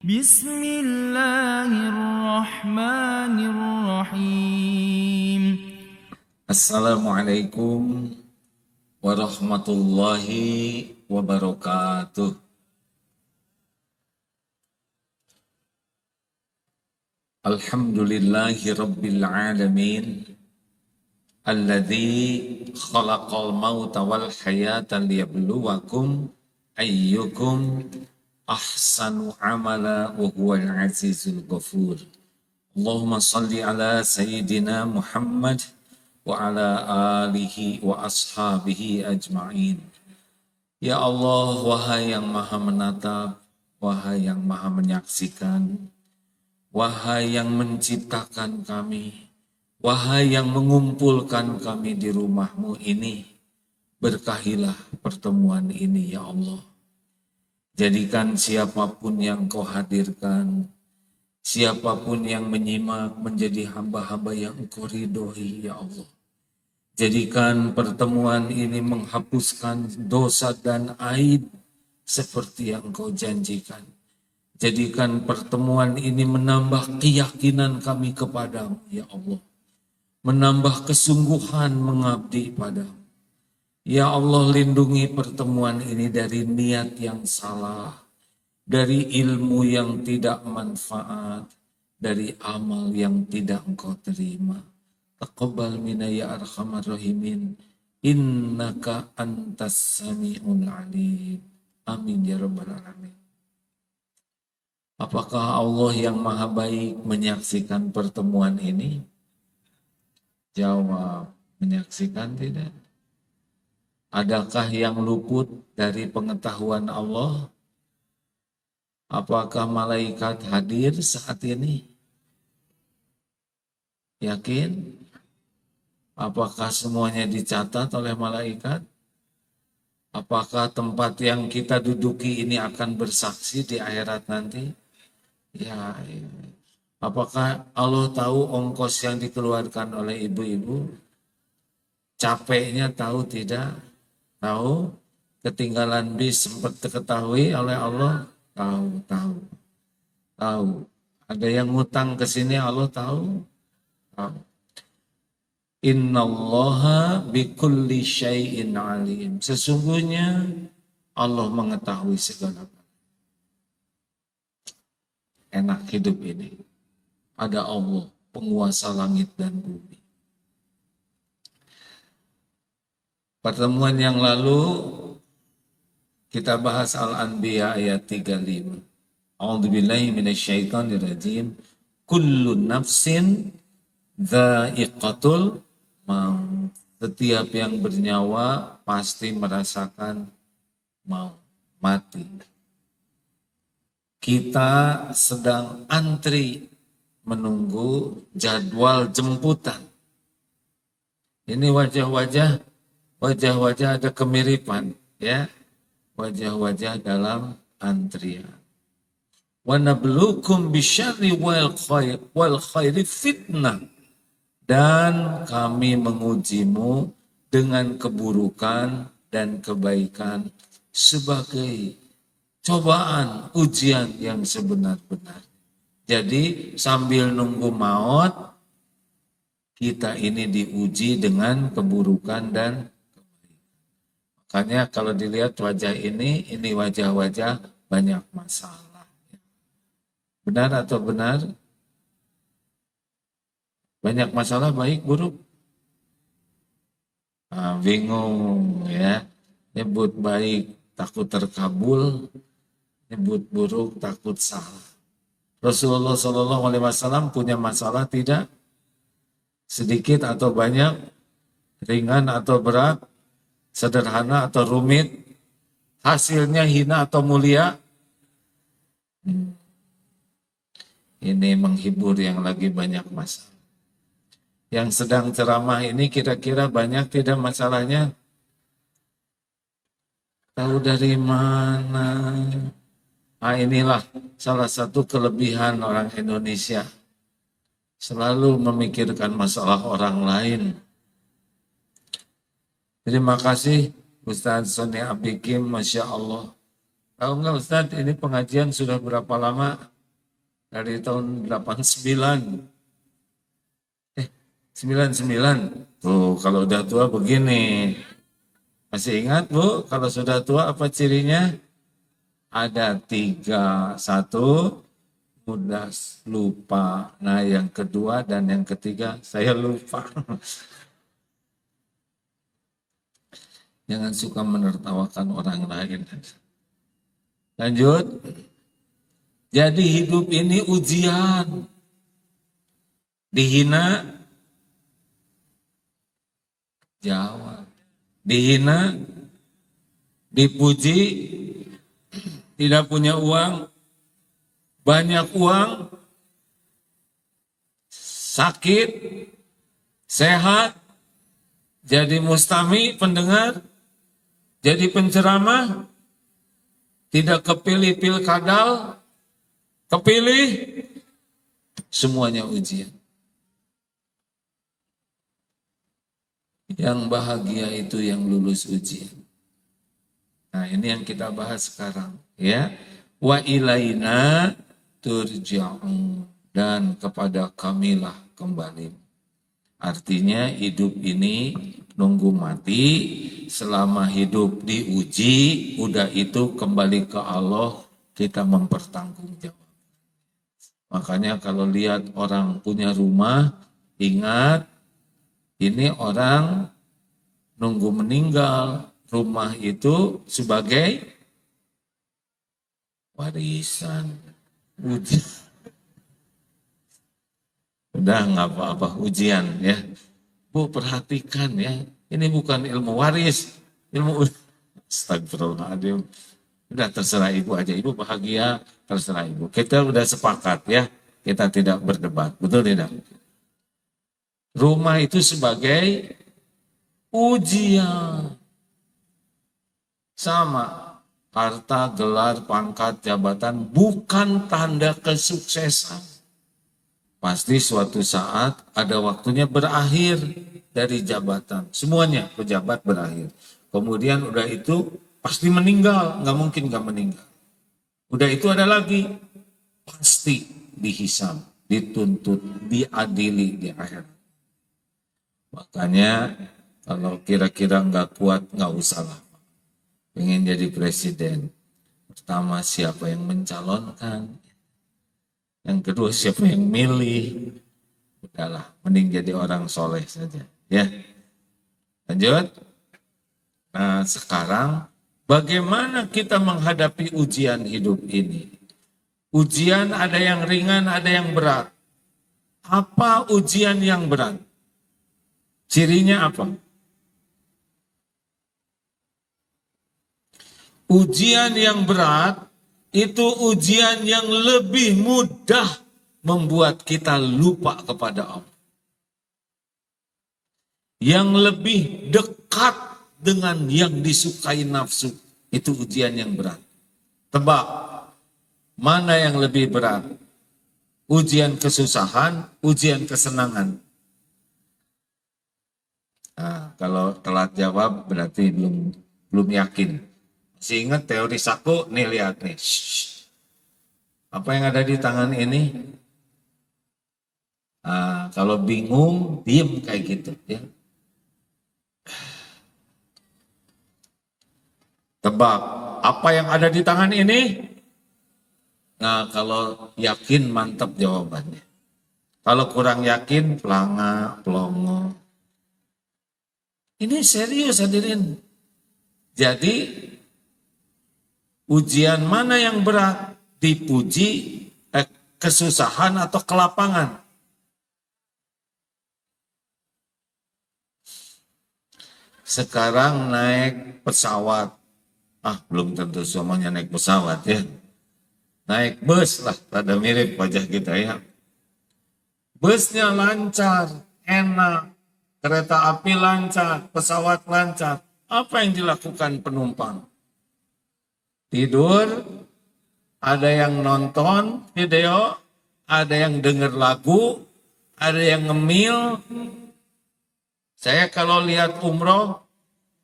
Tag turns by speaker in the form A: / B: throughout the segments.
A: Bismillahirrahmanirrahim.
B: Assalamualaikum warahmatullahi wabarakatuh. Alhamdulillahi rabbil alamin. Alladzi khalaqal mauta wal hayata liyabluwakum ayyukum ahsanu amala wa huwal azizul ghafur. Allahumma salli ala sayyidina Muhammad wa ala alihi wa ashabihi ajma'in. Ya Allah, wahai yang maha menatap, wahai yang maha menyaksikan, wahai yang menciptakan kami, wahai yang mengumpulkan kami di rumah-Mu ini, berkahilah pertemuan ini ya Allah. Jadikan siapapun yang Kau hadirkan, siapapun yang menyimak menjadi hamba-hamba yang Engkau ridhoi ya Allah. Jadikan pertemuan ini menghapuskan dosa dan aib seperti yang Engkau janjikan. Jadikan pertemuan ini menambah keyakinan kami kepadamu ya Allah. Menambah kesungguhan mengabdi padamu. Ya Allah, lindungi pertemuan ini dari niat yang salah, dari ilmu yang tidak manfaat, dari amal yang tidak Engkau terima. Taqabbal minna ya arhamar rahimin, innaka antas sami'ul alim. Amin ya rabbal alamin. Apakah Allah yang maha baik menyaksikan pertemuan ini? Jawab, menyaksikan tidak. Adakah yang luput dari pengetahuan Allah? Apakah malaikat hadir saat ini? Yakin? Apakah semuanya dicatat oleh malaikat? Apakah tempat yang kita duduki ini akan bersaksi di akhirat nanti? Ya. Apakah Allah tahu ongkos yang dikeluarkan oleh ibu-ibu? Capeknya tahu tidak? Tahu? Ketinggalan bis sempat diketahui oleh Allah? Tahu. Ada yang ngutang ke sini Allah tahu? Tahu. Innallaha bikulli syai'in alim. Sesungguhnya Allah mengetahui segala. Enak hidup ini. Ada Allah, penguasa langit dan bumi. Pertemuan yang lalu kita bahas Al-Anbiya ayat 35. A'udzubillahi minasyaitonirrajim. Kullu nafsin dha'iqatul maut. Setiap yang bernyawa pasti merasakan maut, mati. Kita sedang antri menunggu jadwal jemputan. Ini wajah-wajah ada kemiripan, ya. Wajah-wajah dalam antrian. Wa nabluukum bisyarri wal khairi fitnah. Dan kami mengujimu dengan keburukan dan kebaikan sebagai cobaan, ujian yang sebenar-benar. Jadi sambil nunggu maut, kita ini diuji dengan keburukan dan kebaikan. Makanya kalau dilihat wajah ini wajah-wajah banyak masalah. Benar atau benar? Banyak masalah baik buruk? Bingung ya. Nyebut baik takut terkabul, nyebut buruk takut salah. Rasulullah SAW punya masalah tidak? Sedikit atau banyak? Ringan atau berat? Sederhana atau rumit? Hasilnya hina atau mulia? Ini menghibur yang lagi banyak masalah. Yang sedang ceramah ini kira-kira banyak tidak masalahnya? Tahu dari mana? Inilah salah satu kelebihan orang Indonesia. Selalu memikirkan masalah orang lain. Terima kasih Ustaz Soni Abikim, Masya Allah. Tahu nggak Ustaz, ini pengajian sudah berapa lama? dari tahun 89. 99. Tuh, kalau udah tua begini. Masih ingat, Bu? Kalau sudah tua apa cirinya? Ada 3. Satu, mudah lupa. Nah, yang kedua dan yang ketiga, saya lupa. Jangan suka menertawakan orang lain. Lanjut. Jadi hidup ini ujian. Dihina, jawab. Dihina, dipuji, tidak punya uang, banyak uang, sakit, sehat, jadi mustami pendengar, jadi penceramah, tidak kepilih pilkadal, kepilih, semuanya ujian. Yang bahagia itu yang lulus ujian. Nah, ini yang kita bahas sekarang, ya. Wa ilaina turja'un, dan kepada kamilah kembali. Artinya hidup ini nunggu mati, selama hidup diuji, udah itu kembali ke Allah, kita mempertanggungjawab. Makanya kalau lihat orang punya rumah, ingat ini orang nunggu meninggal, rumah itu sebagai warisan. Udah nggak apa-apa, ujian ya. Bu, perhatikan ya, ini bukan ilmu waris, ilmu astagfirullahaladzim. Udah terserah ibu aja, ibu bahagia, terserah ibu. Kita udah sepakat ya, kita tidak berdebat, betul tidak? Rumah itu sebagai ujian. Sama, harta, gelar, pangkat, jabatan bukan tanda kesuksesan. Pasti suatu saat ada waktunya berakhir dari jabatan. Semuanya pejabat berakhir. Kemudian udah itu pasti meninggal, nggak mungkin nggak meninggal. Udah itu ada lagi, pasti dihisab, dituntut, diadili di akhirat. Makanya kalau kira-kira nggak kuat, nggak usah lah. Pengen jadi presiden. Pertama, siapa yang mencalonkan? Yang kedua, siapa yang milih? Udahlah, mending jadi orang soleh saja. Ya, lanjut. Nah, sekarang bagaimana kita menghadapi ujian hidup ini? Ujian ada yang ringan, ada yang berat. Apa ujian yang berat? Cirinya apa? Ujian yang berat itu ujian yang lebih mudah membuat kita lupa kepada Allah. Yang lebih dekat dengan yang disukai nafsu, itu ujian yang berat. Tebak, mana yang lebih berat? Ujian kesusahan, ujian kesenangan. Nah, kalau telat jawab berarti belum yakin. Masih ingat teori Saku? Nih lihat nih. Shh. Apa yang ada di tangan ini? Nah, kalau bingung, diem kayak gitu. Ya. Tebak, apa yang ada di tangan ini? Nah, kalau yakin mantap jawabannya. Kalau kurang yakin, pelanga, pelongo. Ini serius hadirin. Jadi, ujian mana yang berat? Dipuji, kesusahan atau kelapangan? Sekarang naik pesawat. Belum tentu semuanya naik pesawat ya. Naik bus lah, pada mirip wajah kita ya. Busnya lancar, enak. Kereta api lancar, pesawat lancar. Apa yang dilakukan penumpang? Tidur, ada yang nonton video, ada yang dengar lagu, ada yang ngemil. Saya kalau lihat umroh,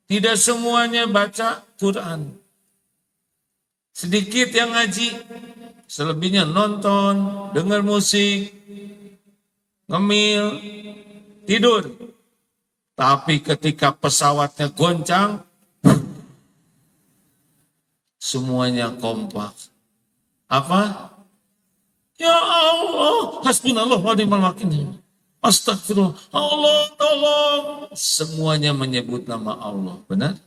B: tidak semuanya baca Quran. Sedikit yang ngaji. selebihnya nonton, dengar musik, ngemil, tidur. Tapi ketika pesawatnya goncang, semuanya kompak. Apa? Ya Allah, hasbunallah wa ni'mal wakil. Astagfirullah, Allah tolong. Semuanya menyebut nama Allah, benar?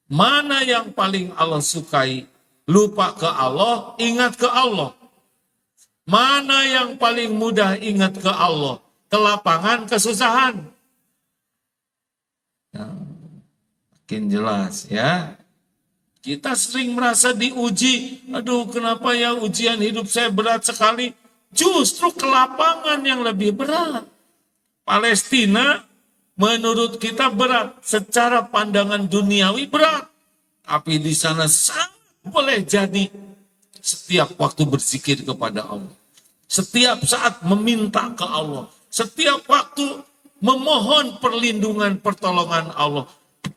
B: Mana yang paling Allah sukai? Lupa ke Allah, ingat ke Allah. Mana yang paling mudah ingat ke Allah? Kelapangan, kesusahan. Nah, makin jelas ya. Kita sering merasa diuji. Aduh, kenapa ya ujian hidup saya berat sekali? Justru kelapangan yang lebih berat. Palestina menurut kita berat. Secara pandangan duniawi berat. Tapi di sana sangat boleh jadi setiap waktu berzikir kepada Allah. Setiap saat meminta ke Allah. Setiap waktu memohon perlindungan, pertolongan Allah.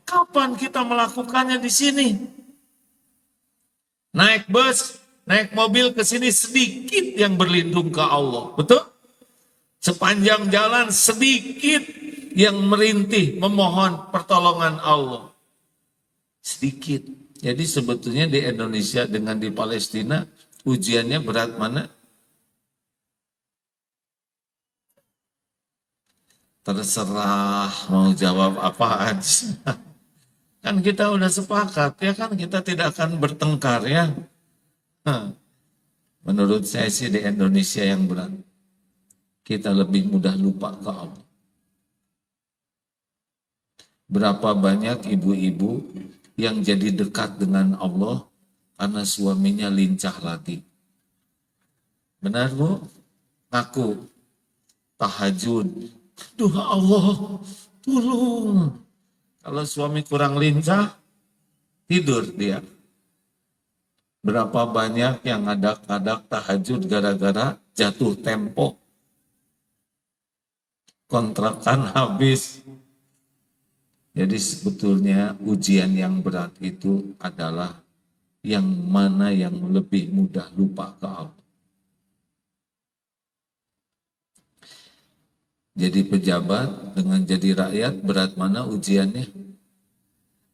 B: Kapan kita melakukannya di sini? Naik bus, naik mobil ke sini sedikit yang berlindung ke Allah. Betul? Sepanjang jalan sedikit yang merintih memohon pertolongan Allah. Sedikit. Jadi sebetulnya di Indonesia dengan di Palestina ujiannya berat mana? Terserah mau jawab apa aja. Kan kita udah sepakat ya kan, kita tidak akan bertengkar ya. Menurut saya sih di Indonesia yang berat. Kita lebih mudah lupa ke Allah. Berapa banyak ibu-ibu yang jadi dekat dengan Allah karena suaminya lincah lagi. Benar Bu? Ngaku tahajud. Duh Allah, tolong. Kalau suami kurang lincah, tidur dia. Berapa banyak yang ngadak-ngadak tahajud gara-gara jatuh tempo. Kontrakan habis. Jadi sebetulnya ujian yang berat itu adalah yang mana yang lebih mudah lupa ke Allah. Jadi pejabat dengan jadi rakyat berat mana ujiannya?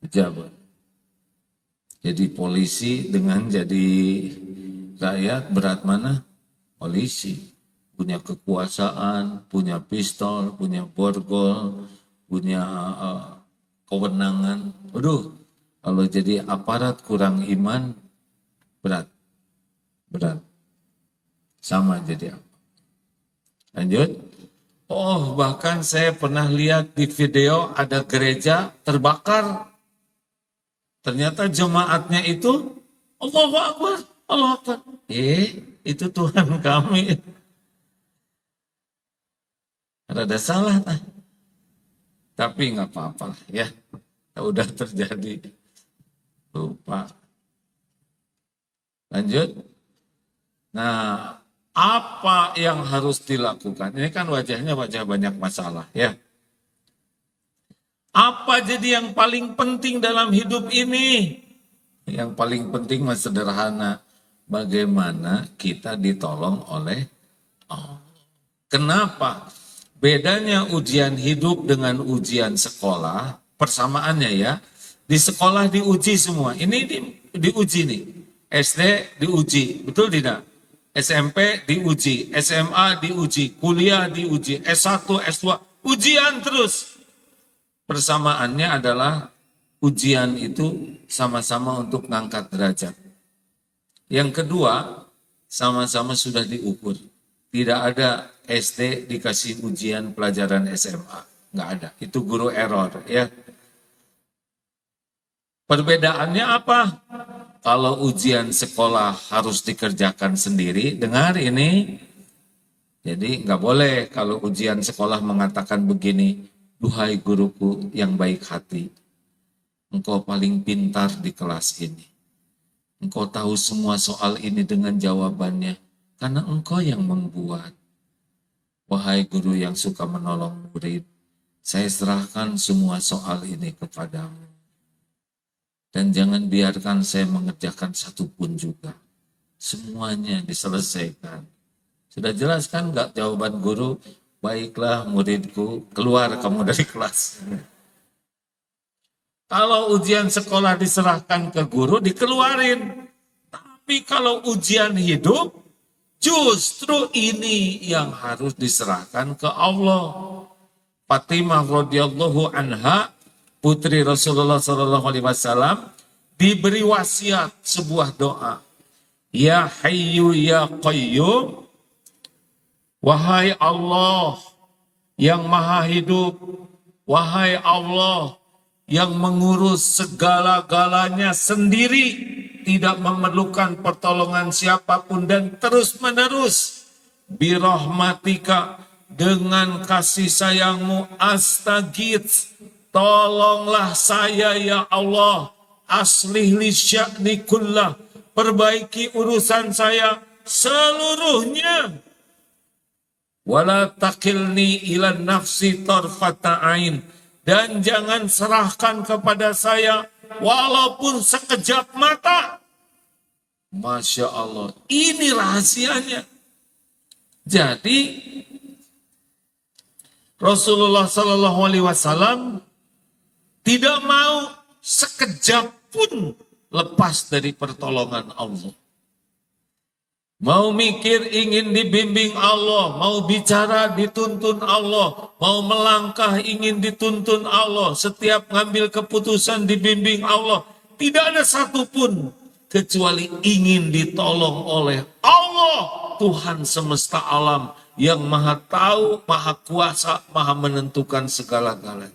B: Pejabat. Jadi polisi dengan jadi rakyat berat mana? Polisi. Punya kekuasaan, punya pistol, punya borgol, punya kewenangan. Aduh, kalau jadi aparat kurang iman, berat. Berat. Sama jadi apa? Lanjut. Oh, bahkan saya pernah lihat di video ada gereja terbakar. Ternyata jemaatnya itu Allahu Akbar, Allahu Akbar. Itu Tuhan kami. Rada salah. Tapi nggak apa-apa ya. Udah terjadi. Lupa. Lanjut. Nah, apa yang harus dilakukan? Ini kan wajahnya wajah banyak masalah ya. Apa jadi yang paling penting dalam hidup ini? Yang paling penting mas sederhana. Bagaimana kita ditolong oleh Allah. Kenapa? Bedanya ujian hidup dengan ujian sekolah, persamaannya ya. Di sekolah diuji semua. Ini diuji nih. SD diuji, betul tidak? SMP diuji, SMA diuji, kuliah diuji, S1, S2, ujian terus. Persamaannya adalah ujian itu sama-sama untuk ngangkat derajat. Yang kedua, sama-sama sudah diukur. Tidak ada SD dikasih ujian pelajaran SMA. Nggak ada, itu guru error ya. Perbedaannya apa? Kalau ujian sekolah harus dikerjakan sendiri, dengar ini. Jadi nggak boleh kalau ujian sekolah mengatakan begini, duhai guruku yang baik hati, engkau paling pintar di kelas ini. Engkau tahu semua soal ini dengan jawabannya, karena engkau yang membuat. Wahai guru yang suka menolong murid, saya serahkan semua soal ini kepadamu. Dan jangan biarkan saya mengerjakan satu pun juga. semuanya diselesaikan. Sudah jelas kan nggak jawaban guru? Baiklah muridku, keluar kamu dari kelas. Kalau ujian sekolah diserahkan ke guru, dikeluarin. Tapi kalau ujian hidup, justru ini yang harus diserahkan ke Allah. Fatimah radhiyallahu anha, putri Rasulullah SAW, diberi wasiat sebuah doa. Ya Hayyu ya Qayyum, wahai Allah yang maha hidup, wahai Allah yang mengurus segala-galanya sendiri, tidak memerlukan pertolongan siapapun dan terus-menerus. Birahmatika, dengan kasih sayangmu, astagits, tolonglah saya ya Allah, aslih li sya'ni kullah, perbaiki urusan saya seluruhnya. Wala takilni ila nafsi tarfata ain, dan jangan serahkan kepada saya walaupun sekejap mata. Masya Allah, ini rahasianya. Jadi Rasulullah SAW tidak mau sekejap pun lepas dari pertolongan Allah. Mau mikir ingin dibimbing Allah, mau bicara dituntun Allah, mau melangkah ingin dituntun Allah, setiap ngambil keputusan dibimbing Allah. Tidak ada satupun kecuali ingin ditolong oleh Allah, Tuhan semesta alam yang maha tahu, maha kuasa, maha menentukan segala-galanya.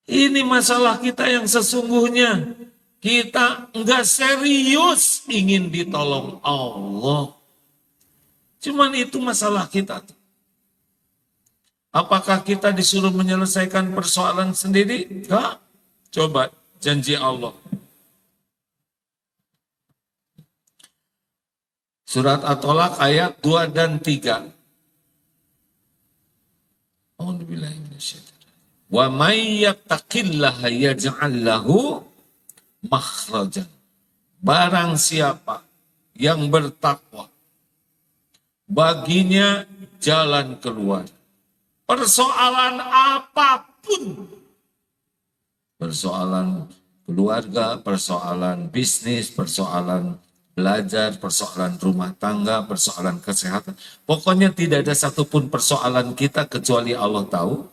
B: Ini masalah kita yang sesungguhnya. Kita enggak serius ingin ditolong Allah. Cuman itu masalah kita. Apakah kita disuruh menyelesaikan persoalan sendiri? Enggak. Coba janji Allah. Surat At-Tolak ayat 2 dan 3. Wa may yattaqillaha yaj'al lahu makhrajan. Barang siapa yang bertakwa, baginya jalan keluar. Persoalan apapun, persoalan keluarga, persoalan bisnis, persoalan belajar, persoalan rumah tangga, persoalan kesehatan. Pokoknya tidak ada satupun persoalan kita kecuali Allah tahu.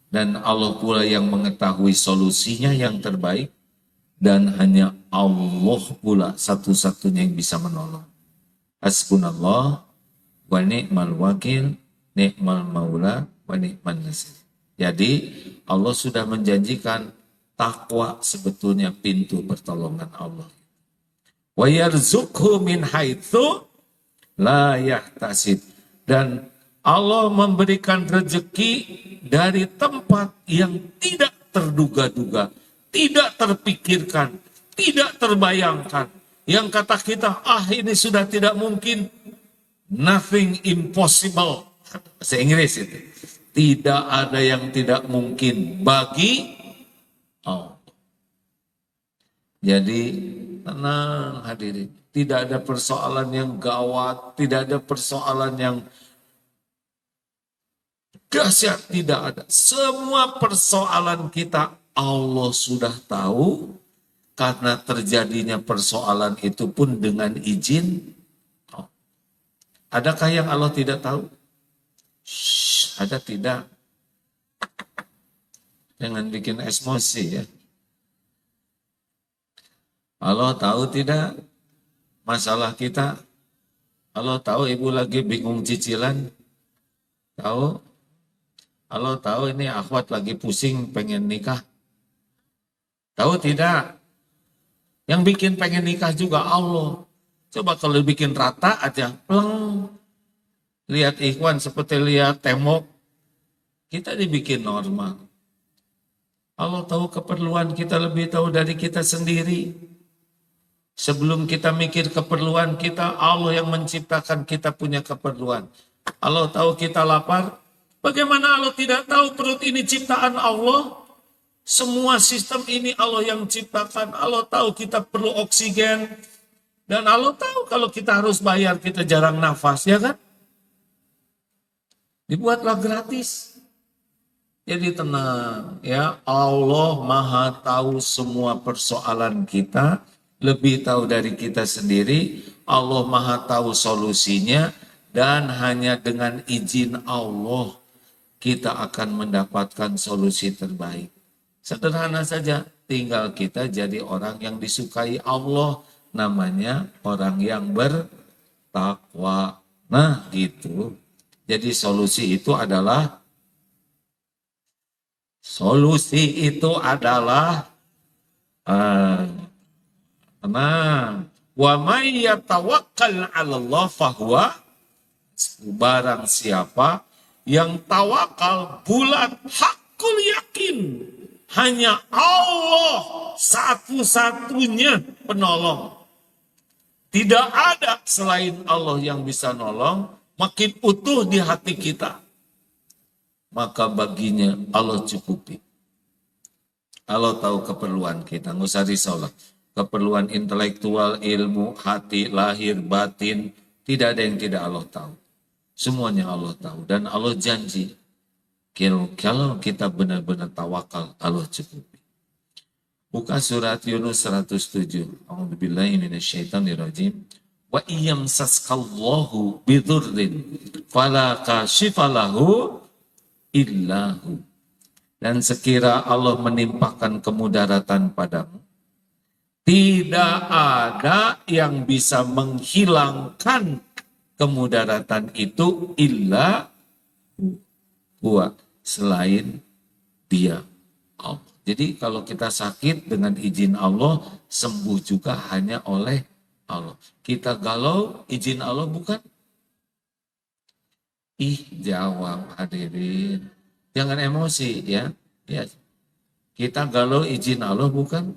B: Dan Allah pula yang mengetahui solusinya yang terbaik. Dan hanya Allah pula satu-satunya yang bisa menolong. Hasbunallah wa ni'mal wakil, ni'mal maula wa ni'man nasir. Jadi Allah sudah menjanjikan takwa sebetulnya pintu pertolongan Allah. Wa yarzuqhu min haitsu la yahtasib. Dan Allah memberikan rezeki dari tempat yang tidak terduga-duga, tidak terpikirkan, tidak terbayangkan. Yang kata kita, ini sudah tidak mungkin. Nothing impossible. Bahasa Inggris itu. Tidak ada yang tidak mungkin bagi Allah. Jadi tenang hadirin. Tidak ada persoalan yang gawat, tidak ada persoalan yang dahsyat, tidak ada. Semua persoalan kita Allah sudah tahu, karena terjadinya persoalan itu pun dengan izin. Adakah yang Allah tidak tahu? Ada tidak? Jangan bikin emosi ya. Allah tahu tidak masalah kita? Allah tahu ibu lagi bingung cicilan? Tahu? Allah tahu ini akhwat lagi pusing pengen nikah? Tahu tidak? Yang bikin pengen nikah juga Allah. Coba kalau bikin rata aja, pleng. Lihat ikhwan seperti lihat tembok. Kita dibikin normal. Allah tahu keperluan kita lebih tahu dari kita sendiri. Sebelum kita mikir keperluan kita, Allah yang menciptakan kita punya keperluan. Allah tahu kita lapar. Bagaimana Allah tidak tahu perut ini ciptaan Allah? Semua sistem ini Allah yang ciptakan. Allah tahu kita perlu oksigen. Dan Allah tahu kalau kita harus bayar, kita jarang nafas, ya kan? Dibuatlah gratis. Jadi tenang, ya. Allah Maha tahu semua persoalan kita, lebih tahu dari kita sendiri. Allah Maha tahu solusinya, dan hanya dengan izin Allah kita akan mendapatkan solusi terbaik. Sederhana saja, tinggal kita jadi orang yang disukai Allah, namanya orang yang bertakwa. Nah, gitu. Jadi solusi itu adalah tenang. Wa may yatawakkal 'alallah fahuwa, barang siapa yang tawakal bulat hakul yakin, hanya Allah satu-satunya penolong. Tidak ada selain Allah yang bisa nolong, makin utuh di hati kita. Maka baginya Allah cukupi. Allah tahu keperluan kita, nggak usah risau lah. Keperluan intelektual, ilmu, hati, lahir, batin, tidak ada yang tidak Allah tahu. Semuanya Allah tahu. Dan Allah janji, kalau kita benar-benar tawakal, Allah cukupi. Buka surat Yunus 107. A'udzubillahi minasyaitonirrajim. Wa iyamsaskallahu bidurrin fala kashifalahu illahu. Dan sekira Allah menimpakan kemudaratan padamu, tidak ada yang bisa menghilangkan kemudaratan itu illa huwa, selain Dia, Allah. Jadi kalau kita sakit dengan izin Allah, sembuh juga hanya oleh Allah. Kita galau, izin Allah bukan? Jawab hadirin. Jangan emosi ya. Ya. Kita galau, izin Allah bukan?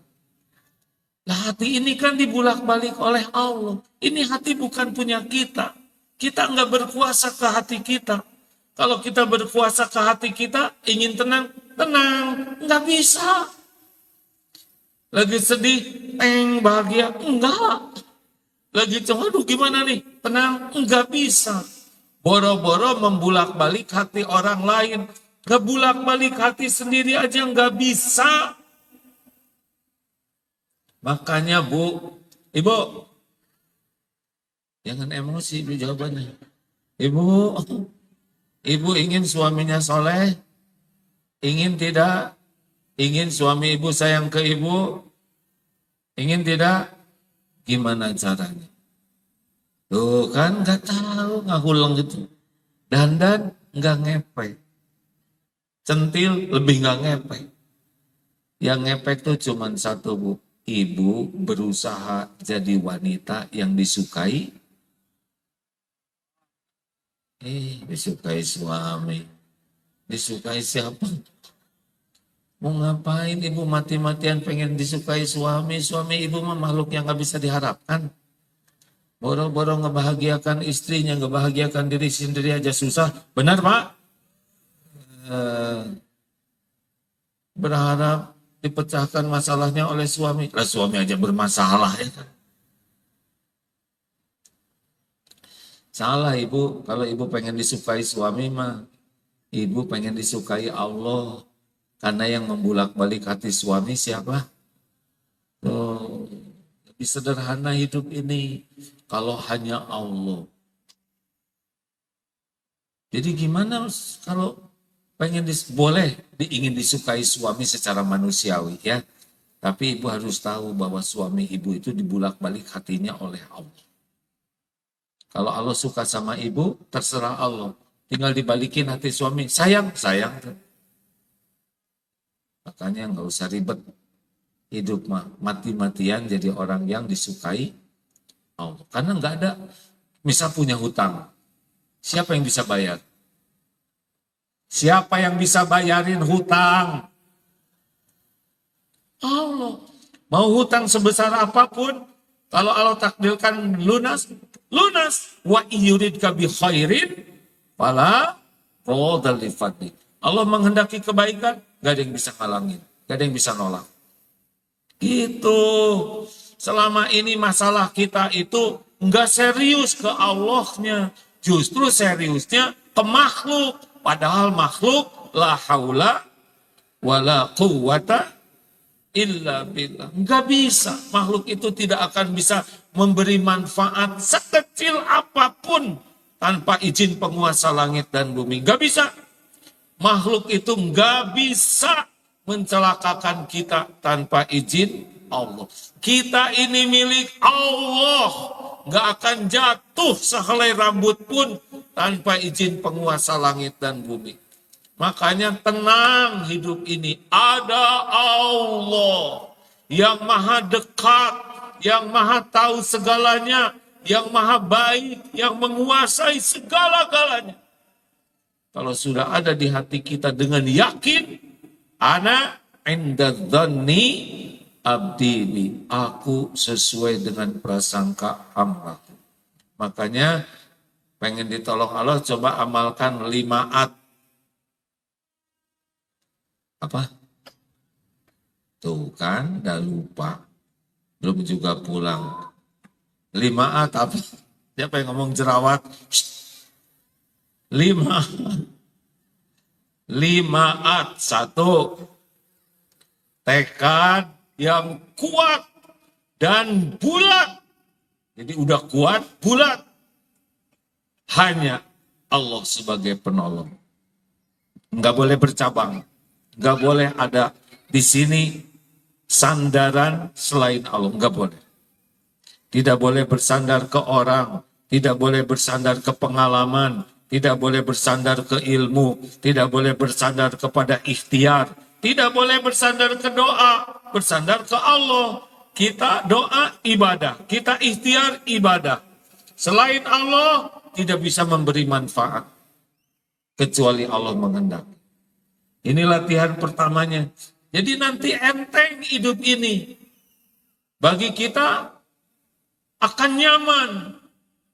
B: Lah hati ini kan dibulak-balik oleh Allah. Ini hati bukan punya kita. Kita enggak berkuasa ke hati kita. Kalau kita berkuasa ke hati kita, ingin tenang, enggak bisa. Lagi sedih, bahagia, enggak. Lagi aduh gimana nih, tenang, enggak bisa. Boro-boro membulak-balik hati orang lain, kebulak-balik hati sendiri aja enggak bisa. Makanya Bu, Ibu, jangan emosi Bu jawabannya. Ibu ingin suaminya soleh? Ingin tidak? Ingin suami ibu sayang ke ibu? Ingin tidak? Gimana caranya? Tuh kan gak tahu, ngahulang gitu. Dandan gak ngepek. Centil lebih gak ngepek. Yang ngepek tuh cuma satu Bu. Ibu berusaha jadi wanita yang disukai. Disukai suami. Disukai siapa? Mau ngapain ibu mati-matian pengen disukai suami? Suami ibu mah makhluk yang gak bisa diharapkan. Boro-boro ngebahagiakan istrinya, ngebahagiakan diri sendiri aja susah. Benar Pak? Berharap dipecahkan masalahnya oleh suami. Lah suami aja bermasalah ya kan. Salah ibu, kalau ibu pengen disukai suami mah, ibu pengen disukai Allah. Karena yang membulak-balik hati suami siapa? Oh, lebih sederhana hidup ini kalau hanya Allah. Jadi gimana kalau pengen boleh ingin disukai suami secara manusiawi ya. Tapi ibu harus tahu bahwa suami ibu itu dibulak-balik hatinya oleh Allah. Kalau Allah suka sama ibu, terserah Allah. Tinggal dibalikin hati suami, sayang. Makanya nggak usah ribet. Hidup mati-matian jadi orang yang disukai Allah. Karena nggak ada, misal punya hutang. Siapa yang bisa bayar? Siapa yang bisa bayarin hutang? Allah. Mau hutang sebesar apapun, kalau Allah takdirkan lunas. Wa yuridka bi khairin fala radha li fadli. Allah menghendaki kebaikan, gak ada yang bisa ngalangin. Gak ada yang bisa nolak. Gitu. Selama ini masalah kita itu enggak serius ke Allahnya. Justru seriusnya ke makhluk. Padahal makhluk la haula wala quwwata illa billah. Enggak bisa. Makhluk itu tidak akan bisa memberi manfaat sekecil apapun tanpa izin penguasa langit dan bumi. Enggak bisa. Makhluk itu enggak bisa mencelakakan kita tanpa izin Allah. Kita ini milik Allah. Enggak akan jatuh sehelai rambut pun tanpa izin penguasa langit dan bumi. Makanya tenang hidup ini. Ada Allah yang maha dekat, yang maha tahu segalanya, yang maha baik, yang menguasai segala-galanya. Kalau sudah ada di hati kita dengan yakin, ana inda dhanni abdi, aku sesuai dengan prasangka hambaku. Makanya pengen ditolong Allah, coba amalkan 5 apa? Tuh kan, udah lupa. Belum juga pulang. 5 apa? Siapa yang ngomong jerawat? 5 1, tekad yang kuat dan bulat. Jadi udah kuat, bulat. Hanya Allah sebagai penolong. Enggak boleh bercabang. Enggak boleh ada di sini sandaran selain Allah. Enggak boleh. Tidak boleh bersandar ke orang. Tidak boleh bersandar ke pengalaman. Tidak boleh bersandar ke ilmu. Tidak boleh bersandar kepada ikhtiar. Tidak boleh bersandar ke doa. Bersandar ke Allah. Kita doa ibadah. Kita ikhtiar ibadah. Selain Allah tidak bisa memberi manfaat. Kecuali Allah menghendaki. Ini latihan pertamanya. Jadi nanti enteng hidup ini. Bagi kita akan nyaman.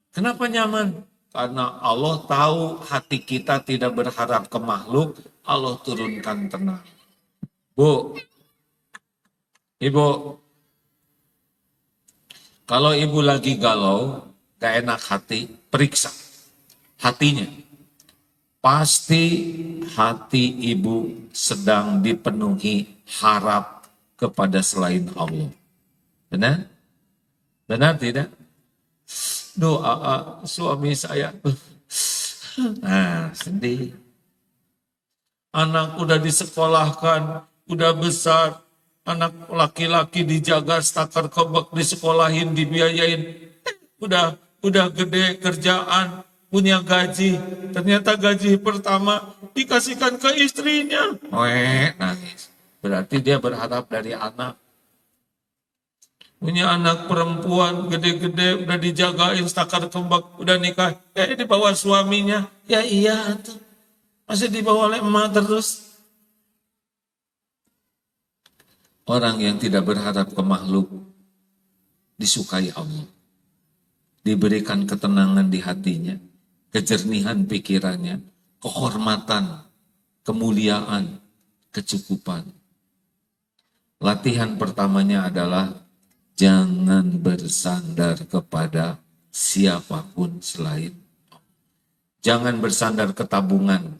B: Kenapa nyaman? Karena Allah tahu hati kita tidak berharap ke makhluk, Allah turunkan tenang. Bu, Ibu, kalau Ibu lagi galau, gak enak hati, periksa hatinya. Pasti hati Ibu sedang dipenuhi harap kepada selain Allah. Benar? Benar tidak? Doa suami saya. Nah, sedih. Anak udah disekolahkan, udah besar. Anak laki-laki dijaga, stakar kebak, disekolahin, dibiayain. Udah gede kerjaan, punya gaji. Ternyata gaji pertama dikasihkan ke istrinya. Nangis. Berarti dia berharap dari anak. Punya anak perempuan gede-gede, udah dijagain stakar kembak, udah nikah, dibawa suaminya. Ya iya tuh, masih dibawa oleh emak terus. Orang yang tidak berharap ke makhluk disukai Allah, diberikan ketenangan di hatinya, kejernihan pikirannya, kehormatan, kemuliaan, kecukupan. Latihan pertamanya adalah jangan bersandar kepada siapapun selain Allah. Jangan bersandar ke tabungan.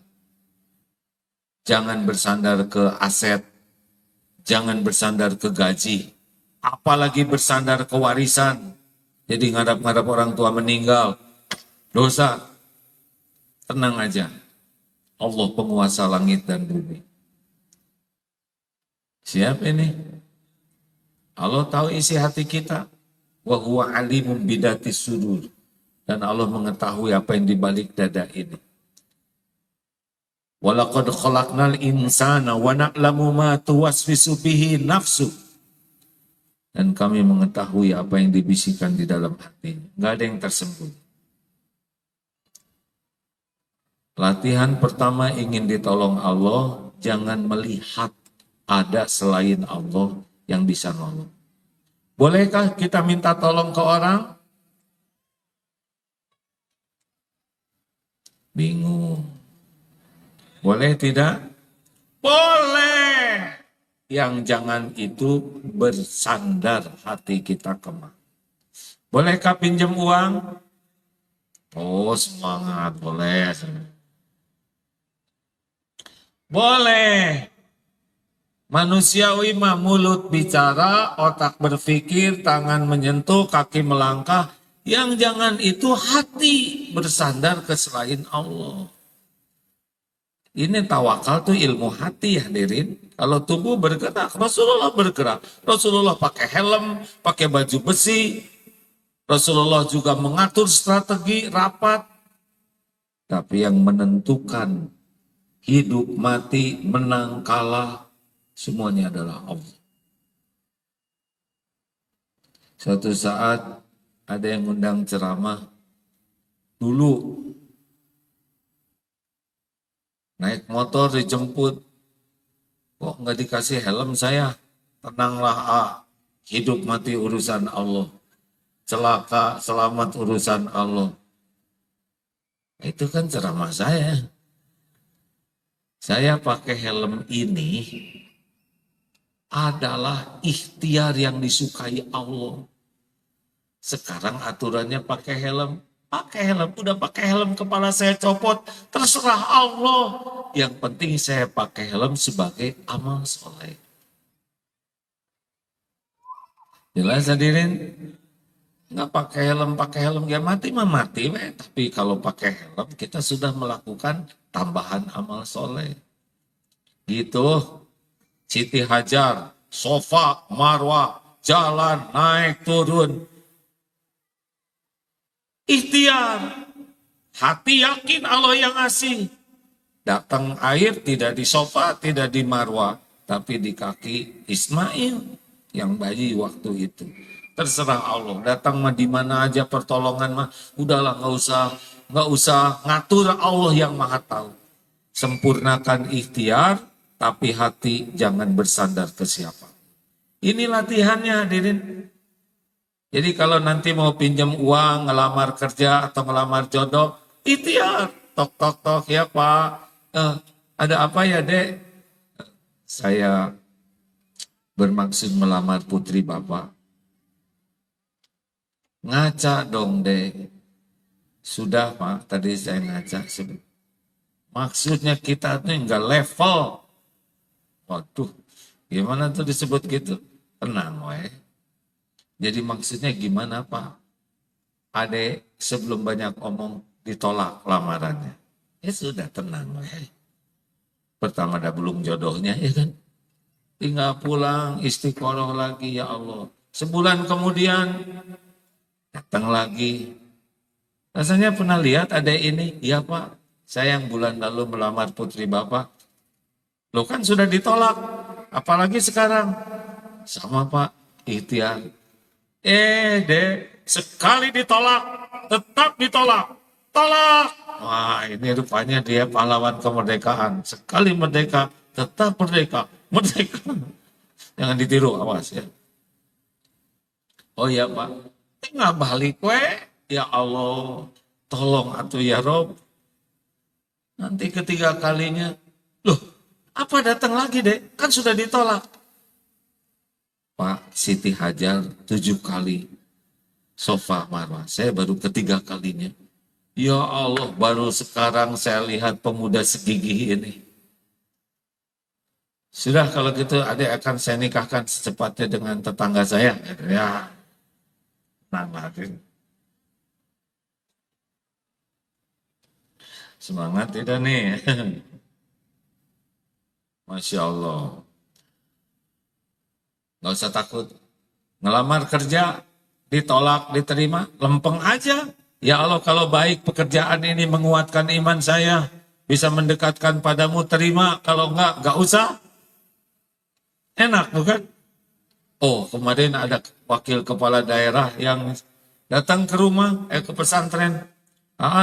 B: Jangan bersandar ke aset. Jangan bersandar ke gaji. Apalagi bersandar ke warisan. Jadi ngadap-ngadap orang tua meninggal. Dosa. Tenang aja. Allah penguasa langit dan bumi. Siap ini? Allah tahu isi hati kita. Wa huwa alimun bidati sudur. Dan Allah mengetahui apa yang dibalik dada ini. Walaqad khalaqnal insana wa na'lamu ma tuwaswisu bihi nafsu. Dan kami mengetahui apa yang dibisikkan di dalam hatinya. Enggak ada yang tersembunyi. Latihan pertama ingin ditolong Allah, jangan melihat ada selain Allah yang bisa nolong. Bolehkah kita minta tolong ke orang? Bingung. Boleh tidak? Boleh. yang jangan itu bersandar hati kita kemana. Bolehkah pinjam uang? Oh semangat, boleh. Boleh. Manusiawi mah mulut bicara, otak berpikir, tangan menyentuh, kaki melangkah. Yang jangan itu hati bersandar ke selain Allah. Ini tawakal tuh ilmu hati ya hadirin. Kalau tubuh bergerak, Rasulullah bergerak. Rasulullah pakai helm, pakai baju besi. Rasulullah juga mengatur strategi rapat. Tapi yang menentukan hidup, mati, menang, kalah, semuanya adalah Allah. Suatu saat ada yang undang ceramah, dulu naik motor dijemput, kok nggak dikasih helm saya? Tenanglah, hidup mati urusan Allah. Celaka, selamat urusan Allah. Itu kan ceramah saya. Saya pakai helm ini adalah ikhtiar yang disukai Allah. Sekarang aturannya pakai helm. Pakai helm, udah pakai helm kepala saya copot, terserah Allah. Yang penting saya pakai helm sebagai amal soleh. Jelas hadirin? Nggak pakai helm ya mati mah mati. Tapi kalau pakai helm kita sudah melakukan tambahan amal soleh. Gitu. Siti Hajar, Sofa, Marwah, jalan, naik, turun. Ikhtiar. Hati yakin Allah yang ngasih. Datang air tidak di Sofa, tidak di Marwah. Tapi di kaki Ismail yang bayi waktu itu. Terserah Allah. Datang mah di mana aja pertolongan mah. Udahlah nggak usah ngatur, Allah yang maha tahu. Sempurnakan ikhtiar, tapi hati jangan bersandar ke siapa. Ini latihannya hadirin. Jadi kalau nanti mau pinjam uang, ngelamar kerja atau ngelamar jodoh, ikhtiar. Tok tok tok ya Pak. Ada apa ya Dek? Saya bermaksud melamar putri Bapak. Ngaca dong Dek. Sudah Pak, tadi saya ngaca. Maksudnya kita tuh enggak level. Waduh, gimana tuh disebut gitu? Tenang, weh. Jadi maksudnya gimana Pak? Adek sebelum banyak omong ditolak lamarannya. Ya sudah tenang, weh. Pertama ada belum jodohnya, ya kan? Tinggal pulang istiqoroh lagi, ya Allah. Sebulan kemudian datang lagi. Rasanya pernah lihat adek ini? Iya Pak, saya yang bulan lalu melamar putri Bapak. Loh kan sudah ditolak, apalagi sekarang. Sama Pak, ikhtiar. Dek, sekali ditolak, tetap ditolak. Tolak. Wah ini rupanya dia pahlawan kemerdekaan. Sekali merdeka, tetap merdeka. Merdeka. Jangan ditiru, awas ya. Oh ya Pak, nggak balik we. Ya Allah, tolong atuh ya Rob. Nanti ketiga kalinya, loh apa datang lagi Dek? Kan sudah ditolak. Pak, Siti Hajar 7 kali. Sofa Marwah, saya baru ketiga kalinya. Ya Allah, baru sekarang saya lihat pemuda segigih ini. Sudah kalau gitu adik akan saya nikahkan secepatnya dengan tetangga saya. Ya, tenang hati. Semangat tidak nih? Masya Allah. Nggak usah takut. Ngelamar kerja, ditolak, diterima, lempeng aja. Ya Allah, kalau baik pekerjaan ini menguatkan iman saya, bisa mendekatkan padamu, terima. Kalau enggak usah. Enak bukan? Oh, kemarin ada wakil kepala daerah yang datang ke rumah, ke pesantren.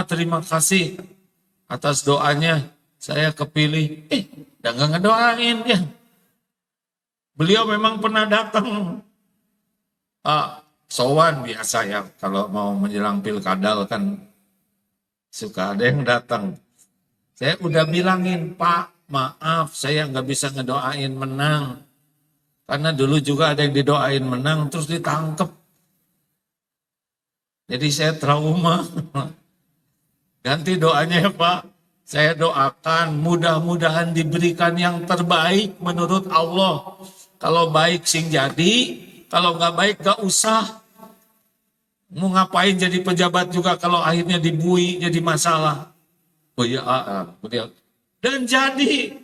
B: Terima kasih atas doanya, saya kepilih. Udah nggak ngedoain ya. Beliau memang pernah datang. Sowan biasa ya, kalau mau menjelang pilkada kan suka ada yang datang. Saya udah bilangin, Pak, maaf saya nggak bisa ngedoain menang. Karena dulu juga ada yang didoain menang terus ditangkep. Jadi saya trauma. Ganti doanya ya Pak. Saya doakan mudah-mudahan diberikan yang terbaik menurut Allah. Kalau baik sing jadi, kalau nggak baik nggak usah. Mau ngapain jadi pejabat juga kalau akhirnya dibui jadi masalah. Oh iya, dan jadi.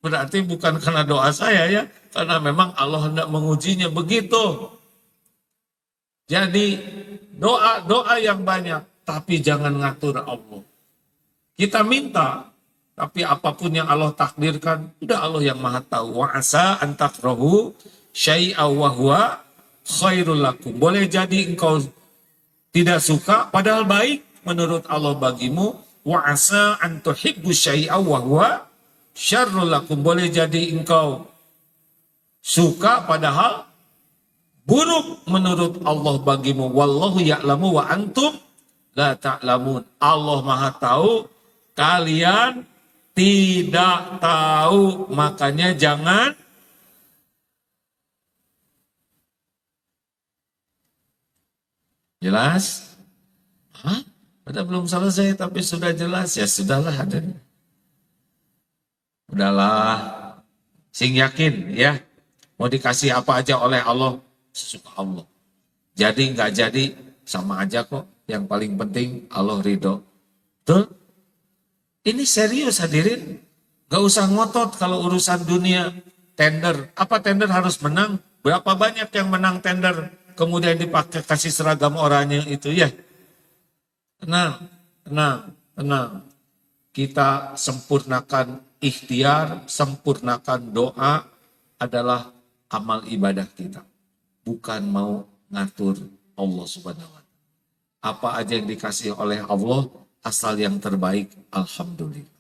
B: Berarti bukan karena doa saya ya, karena memang Allah hendak mengujinya begitu. Jadi doa yang banyak, tapi jangan ngatur Allah. Kita minta, tapi apapun yang Allah takdirkan, udah Allah yang maha tahu. Wa asa antakrahu syai'a wa huwa khairul lakum. Boleh jadi engkau tidak suka, padahal baik menurut Allah bagimu. Wa asa antuhibbu syai'a wa huwa syarrul lakum. Boleh jadi engkau suka, padahal buruk menurut Allah bagimu. Wallahu ya'lamu wa antum la ta'lamun. Allah maha tahu, kalian tidak tahu, makanya jangan jelas. Hah? Padahal belum selesai tapi sudah jelas, ya sudahlah adanya. Udahlah, sing yakin ya, mau dikasih apa aja oleh Allah, sesuka Allah. Jadi nggak jadi sama aja kok. Yang paling penting Allah ridho. Betul? Ini serius hadirin. Gak usah ngotot kalau urusan dunia tender. Apa tender harus menang? Berapa banyak yang menang tender kemudian dipakai kasih seragam oranye itu ya? Tenang, tenang, tenang. Kita sempurnakan ikhtiar, sempurnakan doa adalah amal ibadah kita. Bukan mau ngatur Allah Subhanahu wa ta'ala. Apa aja yang dikasih oleh Allah, asal yang terbaik, alhamdulillah.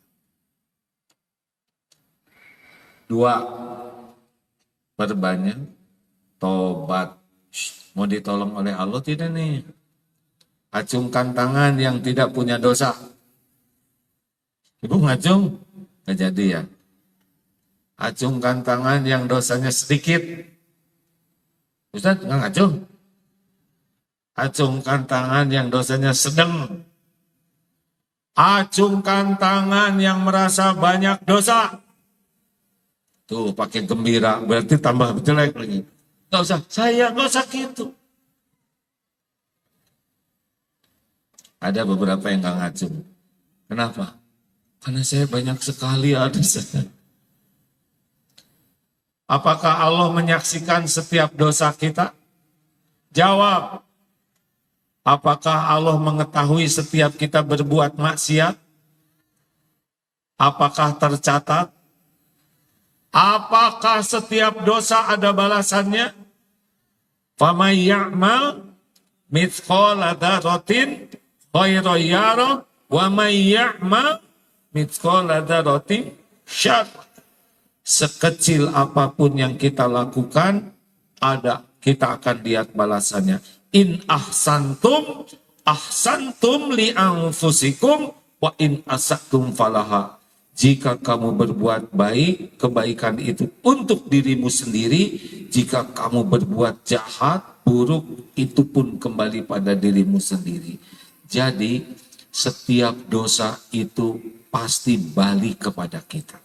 B: 2, perbanyak tobat. Mau ditolong oleh Allah tidak nih? Acungkan tangan yang tidak punya dosa. Ibu ngacung? Nggak jadi ya. Acungkan tangan yang dosanya sedikit. Ustaz nggak ngacung? Acungkan tangan yang dosanya sedang. Acungkan tangan yang merasa banyak dosa. Tuh pakai gembira, berarti tambah jelek lagi. Gak usah, saya gak usah gitu. Ada beberapa yang gak ngacung. Kenapa? Karena saya banyak sekali ada saya. Apakah Allah menyaksikan setiap dosa kita? Jawab. Apakah Allah mengetahui setiap kita berbuat maksiat? Apakah tercatat? Apakah setiap dosa ada balasannya? Faman ya'mal mithqala dzarratin khairan yarah wa man ya'mal mithqala dzarratin syarran. Sekecil apapun yang kita lakukan, kita akan lihat balasannya. In ahsantum li anfusikum wa in asaktum falaha. Jika kamu berbuat baik, kebaikan itu untuk dirimu sendiri. Jika kamu berbuat jahat, buruk, itu pun kembali pada dirimu sendiri. Jadi, setiap dosa itu pasti balik kepada kita.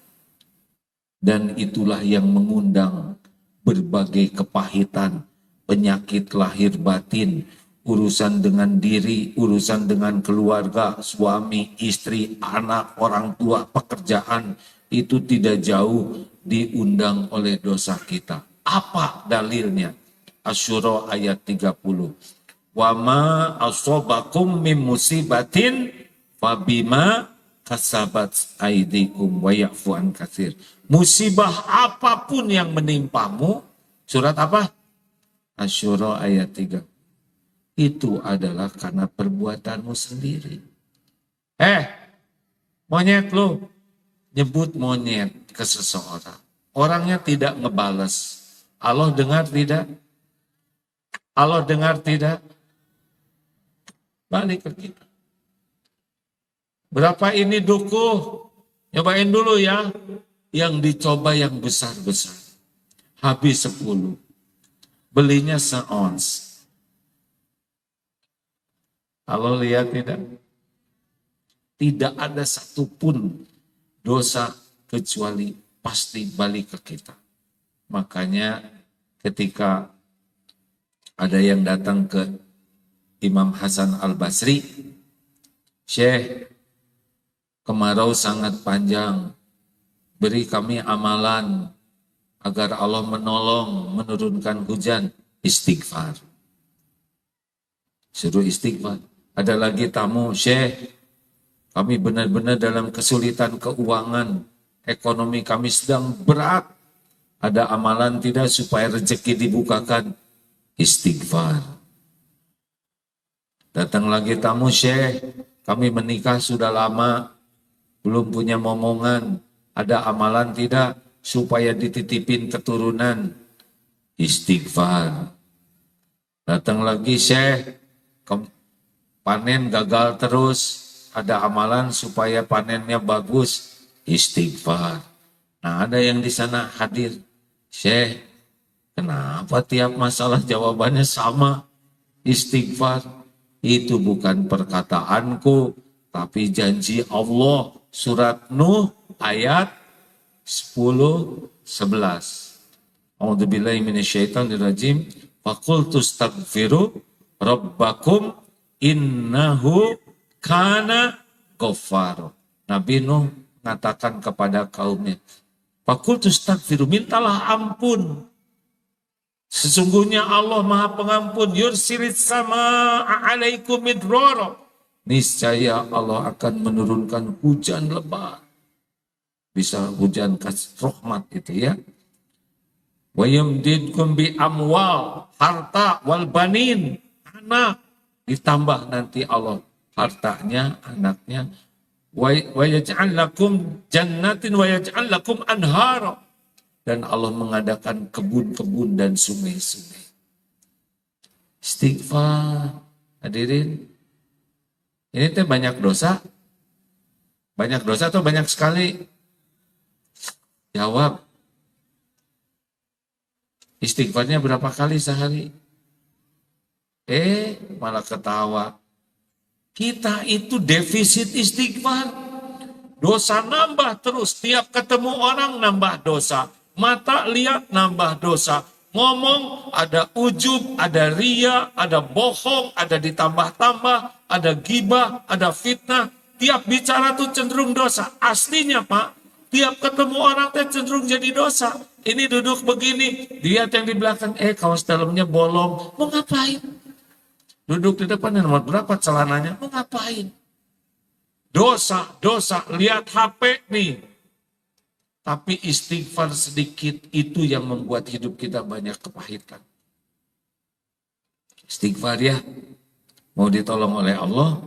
B: Dan itulah yang mengundang berbagai kepahitan, penyakit lahir batin, urusan dengan diri, urusan dengan keluarga, suami, istri, anak, orang tua, pekerjaan, itu tidak jauh diundang oleh dosa kita. Apa dalilnya? Asy-Syura ayat 30. Wa ma asobakum min musibatin fabima kasabat aidikum wa ya'fu an katsir. Musibah apapun yang menimpamu, surat apa? Asy-Syura ayat 3. Itu adalah karena perbuatanmu sendiri. Monyet lu, nyebut monyet ke seseorang. Orangnya tidak ngebales. Allah dengar tidak? Allah dengar tidak? Balik ke kita. Berapa ini dukuh? Nyobain dulu ya. Yang dicoba yang besar-besar. habis 10. Belinya seons. Kalau lihat tidak ada satupun dosa kecuali pasti balik ke kita. Makanya ketika ada yang datang ke Imam Hasan Al-Basri, Syekh, kemarau sangat panjang, beri kami amalan agar Allah menolong menurunkan hujan. Istighfar. Suruh istighfar. Ada lagi tamu, Syekh, kami benar-benar dalam kesulitan keuangan, ekonomi kami sedang berat. Ada amalan tidak supaya rezeki dibukakan? Istighfar. Datang lagi tamu, Syekh, kami menikah sudah lama, belum punya momongan. Ada amalan tidak supaya dititipin keturunan? Istighfar. Datang lagi, Syekh, panen gagal terus, ada amalan supaya panennya bagus? Istighfar. Nah, ada yang di sana hadir, Syekh, kenapa tiap masalah jawabannya sama? Istighfar. Itu bukan perkataanku, tapi janji Allah. Surat Nuh ayat 10-11. A'udzubillahi minasyaitonirrajim. Faqultu astaghfiru rabbakum innahu kana ghaffar. Nabi Nuh mengatakan kepada kaumnya, Faqultu astaghfiru, mintalah ampun. Sesungguhnya Allah Maha Pengampun. Yursilis sama alaikum midrara. Niscaya Allah akan menurunkan hujan lebat. Bisa hujan kasih rahmat itu ya. Wa yumdidkum bi amwal, harta wal banin, anak. Ditambah nanti Allah hartanya, anaknya. Wa yaj'al lakum jannatin wa yaj'al lakum anhara. Dan Allah mengadakan kebun-kebun dan sungai-sungai. Istighfar. Hadirin. Ini teh banyak dosa. Banyak dosa atau banyak sekali? Jawab. Istighfarnya berapa kali sehari? Malah ketawa. Kita itu defisit istighfar. Dosa nambah terus. Tiap ketemu orang nambah dosa. Mata lihat nambah dosa. Ngomong ada ujub, ada ria, ada bohong, ada ditambah-tambah, ada gibah, ada fitnah. Tiap bicara tuh cenderung dosa. Aslinya Pak, tiap ketemu orang tuh cenderung jadi dosa. Ini duduk begini, lihat yang di belakang, kaos dalamnya bolong. Mau ngapain? Duduk di depan nomor berapa celananya? Mau ngapain? Dosa, lihat HP nih. Tapi istighfar sedikit itu yang membuat hidup kita banyak kepahitan. Istighfar ya, mau ditolong oleh Allah.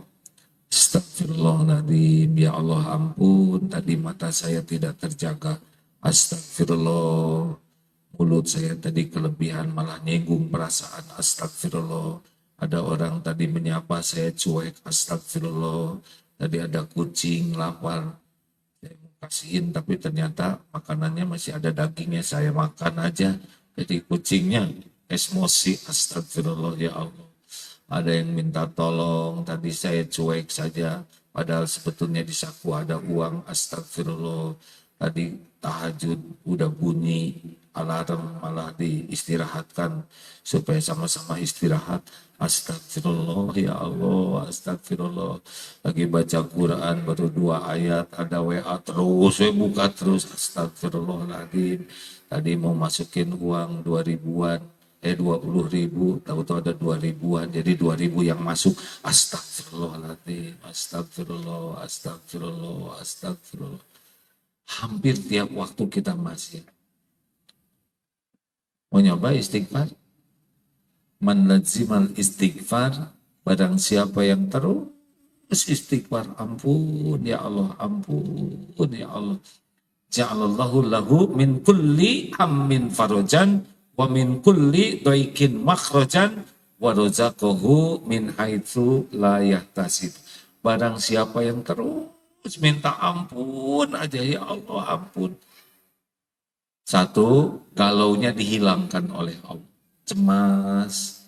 B: Astagfirullahaladzim, ya Allah ampun, tadi mata saya tidak terjaga. Astagfirullah, mulut saya tadi kelebihan malah nyinggung perasaan. Astagfirullah, ada orang tadi menyapa saya cuek. Astagfirullah, tadi ada kucing lapar. Kasihin tapi ternyata makanannya masih ada dagingnya, saya makan aja, jadi kucingnya emosi. Astagfirullah ya Allah. Ada yang minta tolong, tadi saya cuek saja, padahal sebetulnya di saku ada uang. Astagfirullah, tadi tahajud udah bunyi alarm malah diistirahatkan supaya sama-sama istirahat. Astagfirullah ya Allah, astagfirullah. Lagi baca Quran baru 2 ayat, ada WA terus, saya buka terus. Astagfirullahaladzim. Tadi mau masukin uang 2 ribuan, 20.000, tahu-tahu ada 2 ribuan, jadi 2.000 yang masuk. Astagfirullahaladzim, astagfirullah, astagfirullah, astagfirullah. Hampir tiap waktu kita masih. Mau nyoba istighfar? Man lazimal istighfar, barang siapa yang terus istighfar, ampun ya Allah, ampun ya Allah. Ja'alallahu lahu min kulli hammin farajan wa min kulli dhaikin makhrajan wa razaqahu min haitsu la yahtasib. Barang siapa yang terus minta ampun aja, ya Allah ampun. Satu, galaunya dihilangkan oleh Allah. Cemas,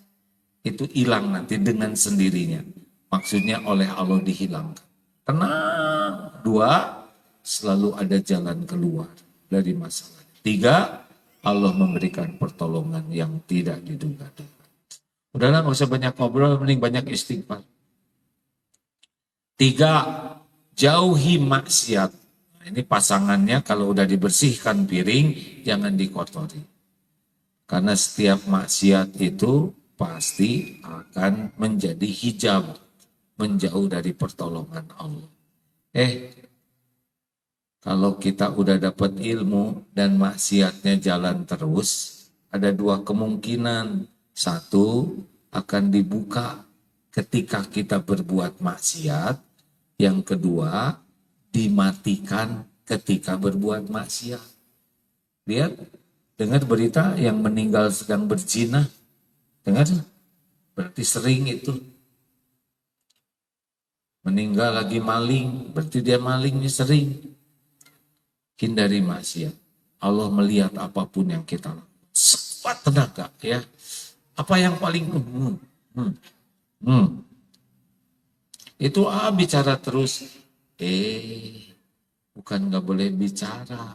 B: itu hilang nanti dengan sendirinya. Maksudnya oleh Allah dihilangkan. Tenang. Dua, selalu ada jalan keluar dari masalah. Tiga, Allah memberikan pertolongan yang tidak diduga-duga. Udahlah, nggak usah banyak ngobrol, mending banyak istighfar. Tiga, jauhi maksiat. Nah, ini pasangannya kalau udah dibersihkan piring, jangan dikotori. Karena setiap maksiat itu pasti akan menjadi hijab, menjauh dari pertolongan Allah. Kalau kita udah dapat ilmu dan maksiatnya jalan terus, ada dua kemungkinan. Satu, akan dibuka ketika kita berbuat maksiat. Yang kedua, dimatikan ketika berbuat maksiat. Lihat, dengar berita yang meninggal sedang berzina. Dengar? Berarti sering itu. Meninggal lagi maling, berarti dia malingnya sering. Hindari maksiat. Allah melihat apapun yang kita lakukan. Sekuat tenaga ya. Apa yang paling itu bicara terus. Bukan nggak boleh bicara.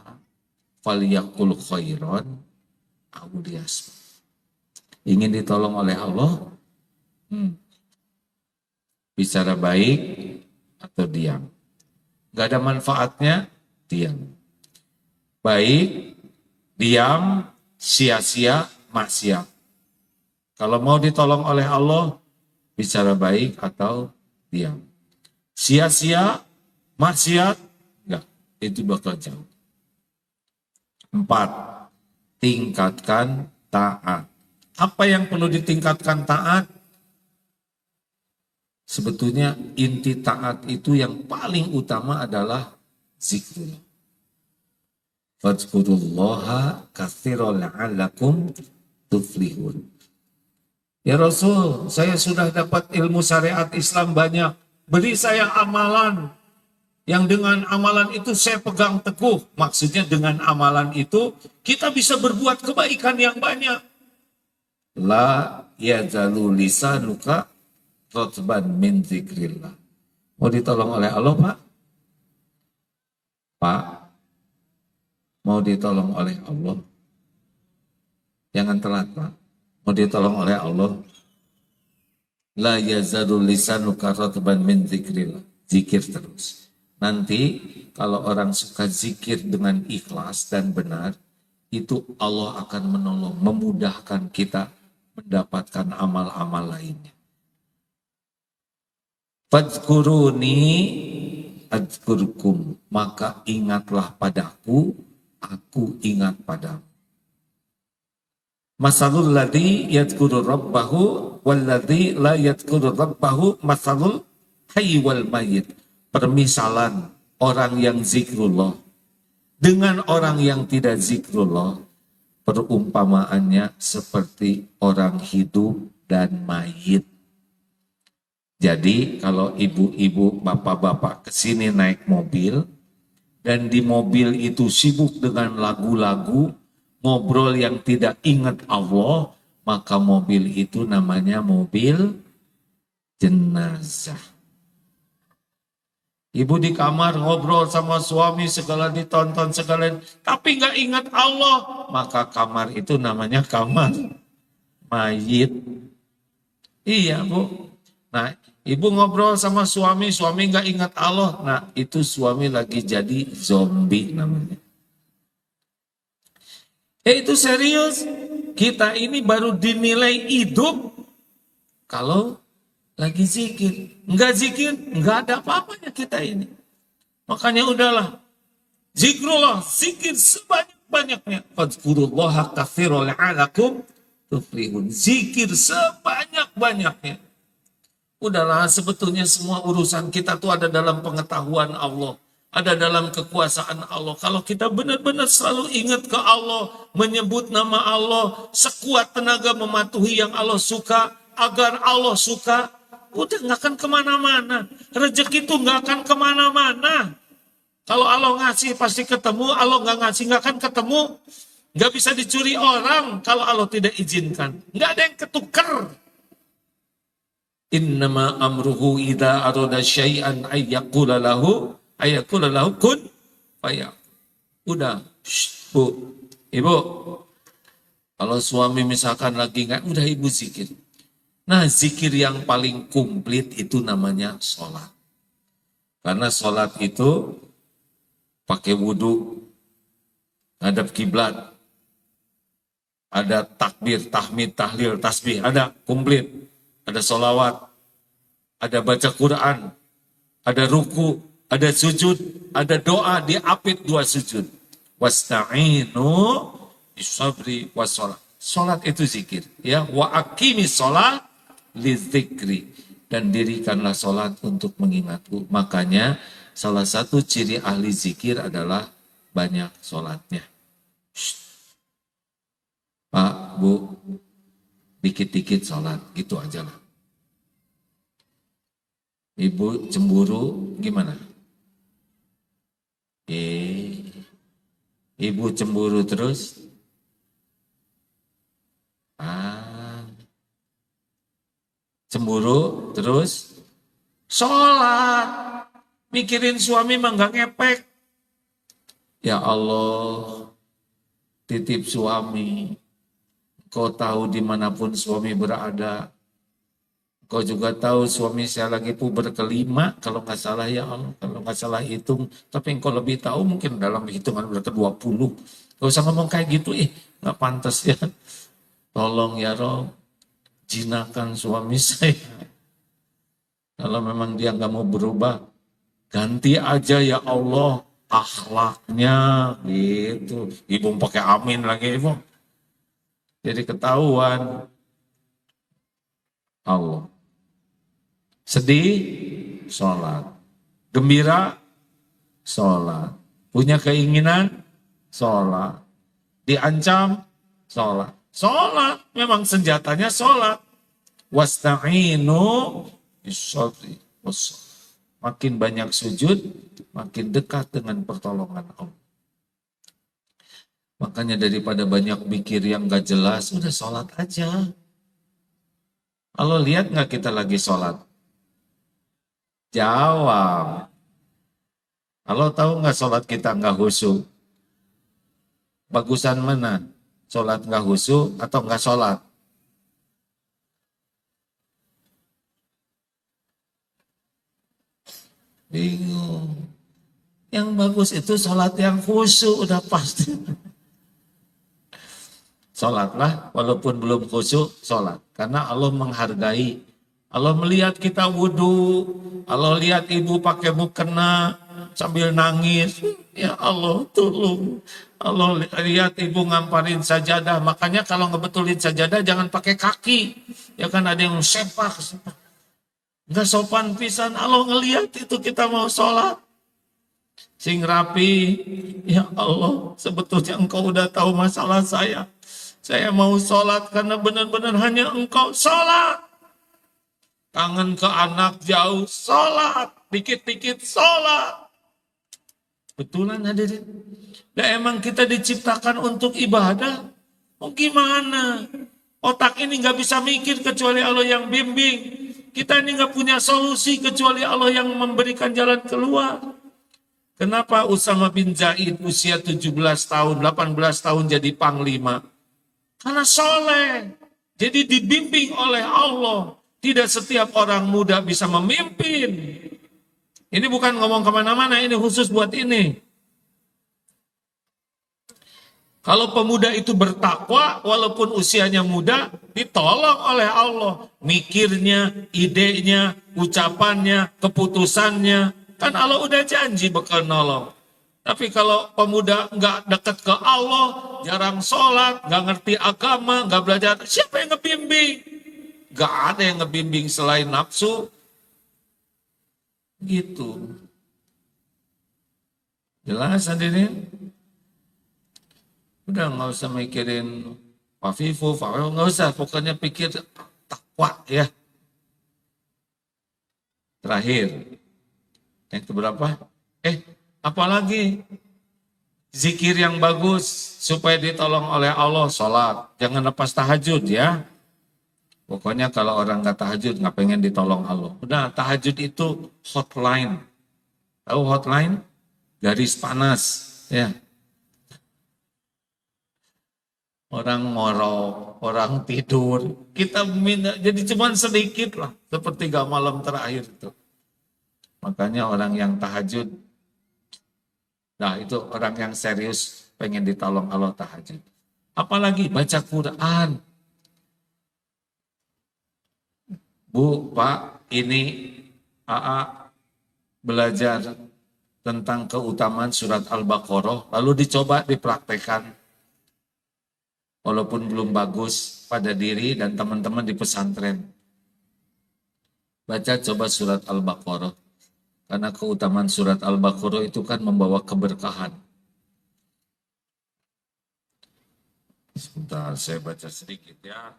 B: Faliyakul khairon awliyas. Ingin ditolong oleh Allah, bicara baik atau diam. Gak ada manfaatnya, diam. Baik, diam, sia-sia, maksiat. Kalau mau ditolong oleh Allah, bicara baik atau diam. Sia-sia, maksiat, enggak. Itu bakal jauh. 4. Tingkatkan taat. Apa yang perlu ditingkatkan taat? Sebetulnya inti taat itu yang paling utama adalah zikrullah. Fadzkurullaha katsiran la'allakum tuflihun. Ya Rasul, saya sudah dapat ilmu syariat Islam banyak. Beri saya amalan yang dengan amalan itu saya pegang teguh. Maksudnya dengan amalan itu kita bisa berbuat kebaikan yang banyak. La yazalu lisanuka rotban min zikrillah. Mau ditolong oleh Allah, Pak? Pak, mau ditolong oleh Allah? Jangan telat, Pak. Mau ditolong oleh Allah? La yazalu lisanuka rotban min zikrillah. Zikir terus. Nanti kalau orang suka zikir dengan ikhlas dan benar, itu Allah akan menolong, memudahkan kita mendapatkan amal-amal lainnya. Fadzkuruni adzkurkum, maka ingatlah padaku, aku ingat padamu. Masalul ladzi yadhkuru rabbahu wal ladzi la yadhkuru rabbahu masalul hayy wal mayyit. Permisalan orang yang zikrullah dengan orang yang tidak zikrullah, perumpamaannya seperti orang hidup dan mayit. Jadi kalau ibu-ibu, bapak-bapak kesini naik mobil, dan di mobil itu sibuk dengan lagu-lagu, ngobrol yang tidak ingat Allah, maka mobil itu namanya mobil jenazah. Ibu di kamar ngobrol sama suami, segala ditonton, segala, tapi nggak ingat Allah, maka kamar itu namanya kamar mayit. Iya, Bu. Nah, ibu ngobrol sama suami, suami nggak ingat Allah, nah itu suami lagi jadi zombie namanya. Itu serius. Kita ini baru dinilai hidup kalau lagi zikir. Enggak zikir, enggak ada apa-apanya kita ini. Makanya udahlah. Zikrullah, zikir sebanyak-banyaknya. Fadzkurullaha katsiran la'allakum tuflihun. Zikir sebanyak-banyaknya. Udahlah, sebetulnya semua urusan kita tuh ada dalam pengetahuan Allah. Ada dalam kekuasaan Allah. Kalau kita benar-benar selalu ingat ke Allah, menyebut nama Allah, sekuat tenaga mematuhi yang Allah suka, agar Allah suka, udah nggak akan kemana-mana. Rezeki itu nggak akan kemana-mana. Kalau Allah ngasih pasti ketemu, Allah nggak ngasih nggak akan ketemu. Nggak bisa dicuri orang kalau Allah tidak izinkan. Nggak ada yang ketukar. Innama amruhu idza arada syai'an ayyaqula lahu kun fayakun. Udah, Bu. Ibu, kalau suami misalkan lagi nggak, udah ibu zikir. Nah, zikir yang paling komplit itu namanya sholat. Karena sholat itu pakai wudhu, ngadap kiblat, ada takbir, tahmid, tahlil, tasbih, ada komplit. Ada sholawat, ada baca Quran, ada ruku, ada sujud, ada doa, diapit 2 sujud. Wasta'inu bisabri wassalat. Salat itu zikir, ya. Wa aqimis shalah lidzikri, dan dirikanlah salat untuk mengingatku. Makanya salah satu ciri ahli zikir adalah banyak salatnya. Pak, Bu, dikit-dikit salat, gitu aja lah. Ibu cemburu gimana? Ibu cemburu terus? Cemburu terus? Sholat. Mikirin suami mah nggak ngepek. Ya Allah, titip suami. Kau tahu dimanapun suami berada. Kau juga tahu suami saya lagi puber kelima, kalau nggak salah ya Allah, kalau nggak salah hitung. Tapi engkau lebih tahu mungkin dalam hitungan berarti 20. Gak usah ngomong kayak gitu, nggak pantas ya. Tolong ya Rob, jinakan suami saya. Kalau memang dia nggak mau berubah, ganti aja ya Allah akhlaknya gitu. Ibu pakai amin lagi ibu. Jadi ketahuan Allah. Sedih, sholat. Gembira, sholat. Punya keinginan, sholat. Diancam, sholat. Sholat, memang senjatanya sholat. Wasta'inu bisabri wassalat. Makin banyak sujud, makin dekat dengan pertolongan Allah. Makanya daripada banyak mikir yang gak jelas, udah sholat aja. Allah lihat gak kita lagi sholat? Jawab. Allah tahu nggak sholat kita nggak khusyuk? Bagusan mana? Sholat nggak khusyuk atau nggak sholat? Bingung. Yang bagus itu sholat yang khusyuk, udah pasti. Sholatlah, walaupun belum khusyuk, sholat. Karena Allah menghargai. Allah melihat kita wudhu, Allah lihat ibu pakai mukena sambil nangis. Ya Allah, tolong. Allah lihat ibu ngamparin sajadah. Makanya kalau ngebetulin sajadah jangan pakai kaki. Ya kan ada yang sepak. Nggak sopan pisan. Allah ngelihat itu kita mau sholat. Sing rapi. Ya Allah, sebetulnya engkau udah tahu masalah saya. Saya mau sholat karena benar-benar hanya engkau sholat. Kangen ke anak jauh, sholat. Dikit-dikit sholat. Betulan hadirin. Dan emang kita diciptakan untuk ibadah. Oh gimana? Otak ini gak bisa mikir kecuali Allah yang bimbing. Kita ini gak punya solusi kecuali Allah yang memberikan jalan keluar. Kenapa Usama bin Zaid usia 17 tahun, 18 tahun jadi panglima? Karena soleh. Jadi dibimbing oleh Allah. Tidak setiap orang muda bisa memimpin. Ini bukan ngomong kemana-mana, ini khusus buat ini. Kalau pemuda itu bertakwa, walaupun usianya muda, ditolong oleh Allah. Mikirnya, idenya, ucapannya, keputusannya. Kan Allah udah janji bakal nolong. Tapi kalau pemuda nggak dekat ke Allah, jarang sholat, nggak ngerti agama, nggak belajar, siapa yang ngebimbing? Gak ada yang ngebimbing selain nafsu. Gitu. Jelas hadirin? Udah gak usah mikirin Fafifu, gak usah. Pokoknya pikir takwa ya. Terakhir. Yang keberapa? Apalagi? Zikir yang bagus supaya ditolong oleh Allah, sholat. Jangan lepas tahajud ya. Pokoknya kalau orang nggak tahajud, nggak pengen ditolong Allah. Udah, tahajud itu hotline. Tahu hotline? Garis panas. Ya. Orang ngorok, orang tidur. Kita minta, jadi cuma sedikit lah. Sepertiga malam terakhir itu. Makanya orang yang tahajud, nah itu orang yang serius pengen ditolong Allah tahajud. Apalagi baca Quran. Bu, Pak, ini AA belajar tentang keutamaan surat Al-Baqarah, lalu dicoba dipraktekkan. Walaupun belum bagus pada diri dan teman-teman di pesantren. Baca coba surat Al-Baqarah. Karena keutamaan surat Al-Baqarah itu kan membawa keberkahan. Sebentar, saya baca sedikit ya.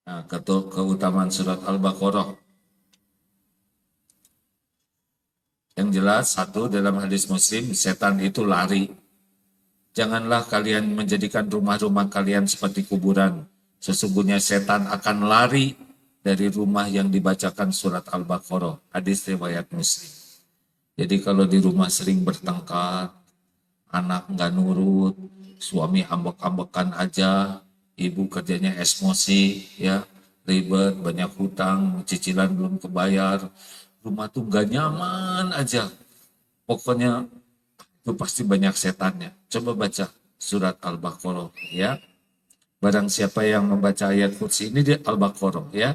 B: Nah, keutamaan surat Al-Baqarah. Yang jelas, satu dalam hadis Muslim, setan itu lari. Janganlah kalian menjadikan rumah-rumah kalian seperti kuburan. Sesungguhnya setan akan lari dari rumah yang dibacakan surat Al-Baqarah. Hadis riwayat Muslim. Jadi kalau di rumah sering bertengkar, anak nggak nurut, suami ambek-ambekan aja, ibu kerjanya emosi, ya ribet, banyak hutang, cicilan belum kebayar, rumah tuh nggak nyaman aja. Pokoknya itu pasti banyak setannya. Coba baca surat Al-Baqarah ya. Barang siapa yang membaca ayat kursi ini di Al-Baqarah ya.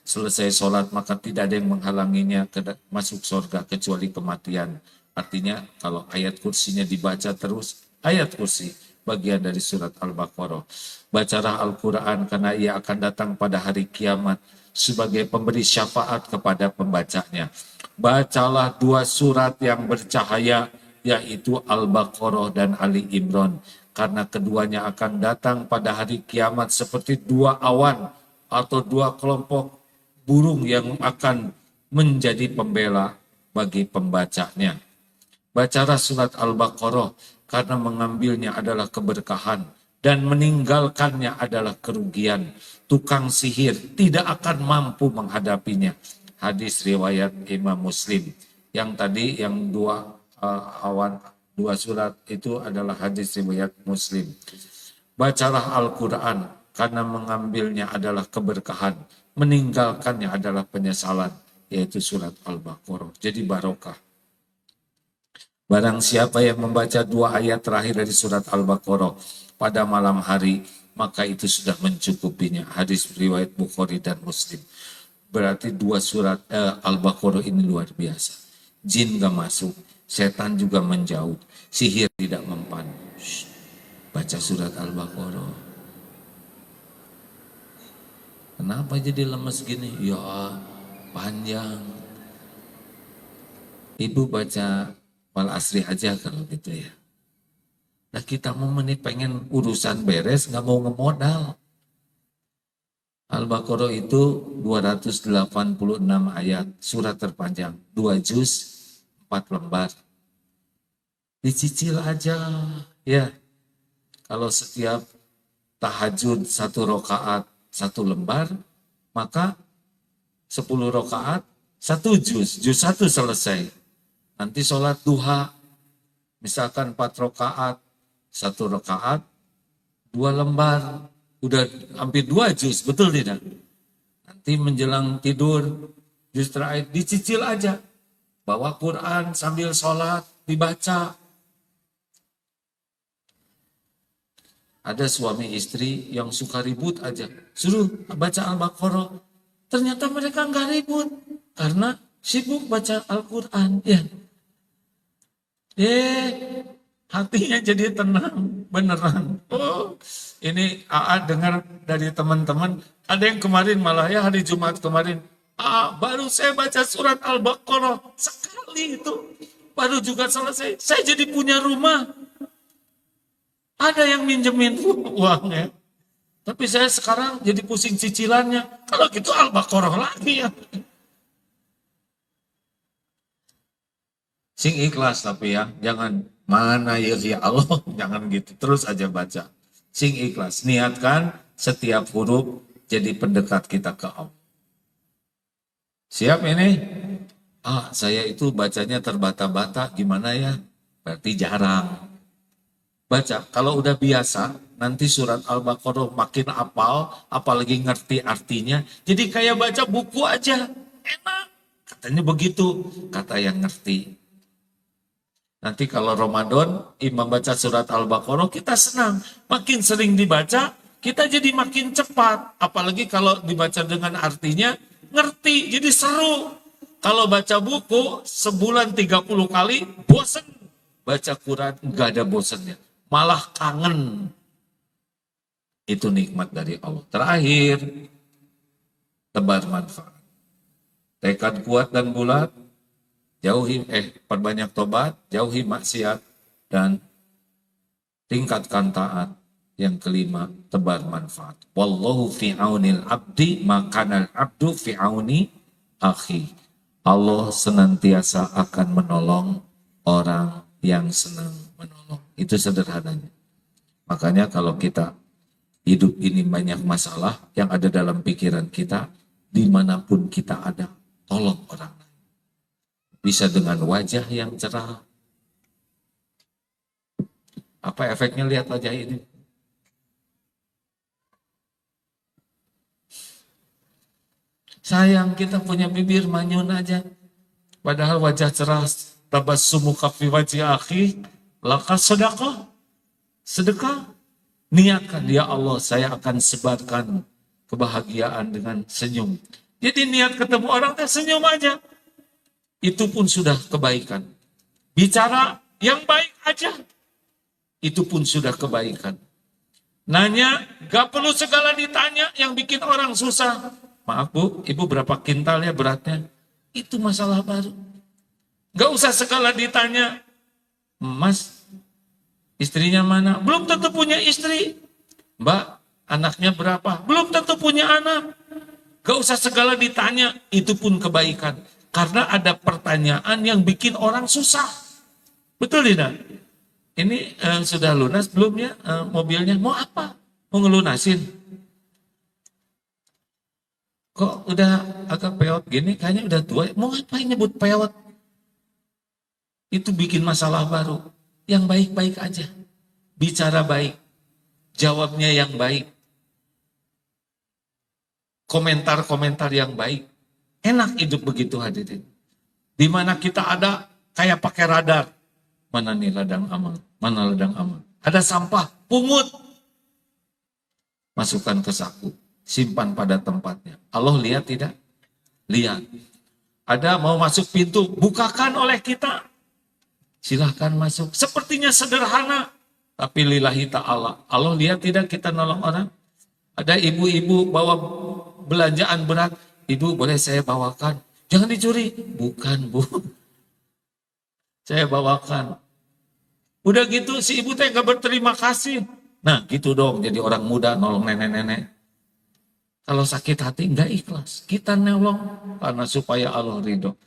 B: Selesai sholat maka tidak ada yang menghalanginya masuk surga kecuali kematian. Artinya kalau ayat kursinya dibaca terus, ayat kursi bagian dari surat Al-Baqarah. Bacalah Al-Quran karena ia akan datang pada hari kiamat sebagai pemberi syafaat kepada pembacanya. Bacalah dua surat yang bercahaya yaitu Al-Baqarah dan Ali Imran. Karena keduanya akan datang pada hari kiamat seperti dua awan atau dua kelompok burung yang akan menjadi pembela bagi pembacanya. Bacalah surat Al-Baqarah karena mengambilnya adalah keberkahan dan meninggalkannya adalah kerugian. Tukang sihir tidak akan mampu menghadapinya. Hadis riwayat Imam Muslim. Yang tadi yang dua surat itu adalah hadis riwayat Muslim. Bacalah Al-Quran karena mengambilnya adalah keberkahan, meninggalkannya adalah penyesalan, yaitu surat Al-Baqarah. Jadi barokah. Barang siapa yang membaca dua ayat terakhir dari surat Al-Baqarah pada malam hari, maka itu sudah mencukupinya. Hadis riwayat Bukhari dan Muslim. Berarti dua surat Al-Baqarah ini luar biasa. Jin gak masuk, setan juga menjauh, sihir tidak mempan. Baca surat Al-Baqarah. Kenapa jadi lemes gini? Ya panjang. Ibu baca Wal Asri aja kalau gitu ya. Nah kita mau pengen urusan beres, nggak mau ngemodal. Al-Baqarah itu 286 ayat, surat terpanjang, 2 juz, 4 lembar. Dicicil aja, ya. Kalau setiap tahajud 1 rakaat 1 lembar, maka 10 rakaat 1 juz 1 selesai. Nanti sholat duha, misalkan 4 rakaat 1 rakaat 2 lembar, udah hampir 2 juz, betul tidak? Nanti menjelang tidur, juz terakhir dicicil aja. Bawa Quran sambil sholat, dibaca. Ada suami istri yang suka ribut aja, suruh baca Al-Baqarah. Ternyata mereka nggak ribut, karena sibuk baca Al-Quran. Ya. Hatinya jadi tenang, beneran. Oh, ini AA dengar dari teman-teman, ada yang kemarin malah ya hari Jumat kemarin, baru saya baca surat Al-Baqarah sekali itu, baru juga selesai, saya jadi punya rumah. Ada yang minjemin uangnya, tapi saya sekarang jadi pusing cicilannya. Kalau gitu Al-Baqarah lagi ya. Sing ikhlas tapi ya, jangan mana ya Allah, jangan gitu. Terus aja baca. Sing ikhlas, niatkan setiap huruf jadi pendekat kita ke Allah. Siap ini? Saya itu bacanya terbata-bata, gimana ya? Berarti jarang. Baca, kalau udah biasa, nanti surat Al-Baqarah makin apal, apalagi ngerti artinya. Jadi kayak baca buku aja, enak. Katanya begitu, kata yang ngerti. Nanti kalau Ramadan, imam baca surat Al-Baqarah, kita senang. Makin sering dibaca, kita jadi makin cepat. Apalagi kalau dibaca dengan artinya, ngerti, jadi seru. Kalau baca buku, sebulan 30 kali, bosen. Baca Quran, nggak ada bosennya. Malah kangen. Itu nikmat dari Allah. Terakhir, tebar manfaat. Tekad kuat dan bulat, perbanyak tobat, jauhi maksiat, dan tingkatkan taat. Yang kelima, tebar manfaat. Wallahu fi aunil abdi, makanal abdu fi auni akhi. Allah senantiasa akan menolong orang yang senang menolong. Itu sederhananya. Makanya kalau kita hidup ini banyak masalah yang ada dalam pikiran kita, dimanapun kita ada, tolong orang. Bisa dengan wajah yang cerah. Apa efeknya lihat wajah ini? Sayang kita punya bibir manyun aja. Padahal wajah cerah, tabassumu fi wajhi akhi, laka sedekah. Sedekah. Niatkan, ya Allah, saya akan sebarkan kebahagiaan dengan senyum. Jadi niat ketemu orang, senyum aja. Itu pun sudah kebaikan. Bicara yang baik aja, itu pun sudah kebaikan. Nanya, gak perlu segala ditanya yang bikin orang susah. Maaf Bu, Ibu berapa kintal ya beratnya? Itu masalah baru. Gak usah segala ditanya. Mas, istrinya mana? Belum tentu punya istri. Mbak, anaknya berapa? Belum tentu punya anak. Gak usah segala ditanya, itu pun kebaikan. Karena ada pertanyaan yang bikin orang susah. Betul tidak? Ini sudah lunas belum ya mobilnya? Mau apa? Mau ngelunasin? Kok udah agak peot gini? Kayaknya udah tua. Mau ngapain nyebut peot? Itu bikin masalah baru. Yang baik-baik aja. Bicara baik. Jawabnya yang baik. Komentar-komentar yang baik. Enak hidup begitu hadirin. Di mana kita ada kayak pakai radar. Mana nih ladang aman? Mana ladang aman? Ada sampah, pungut. Masukkan ke saku. Simpan pada tempatnya. Allah lihat tidak? Lihat. Ada mau masuk pintu, bukakan oleh kita. Silahkan masuk. Sepertinya sederhana. Tapi lillahi ta'ala. Allah lihat tidak kita nolong orang? Ada ibu-ibu bawa belanjaan berat. Ibu boleh saya bawakan? Jangan dicuri. Bukan Bu. Saya bawakan. Udah gitu si ibu teh gak berterima kasih. Nah gitu dong jadi orang muda nolong nenek-nenek. Kalau sakit hati nggak ikhlas. Kita nolong karena supaya Allah ridho.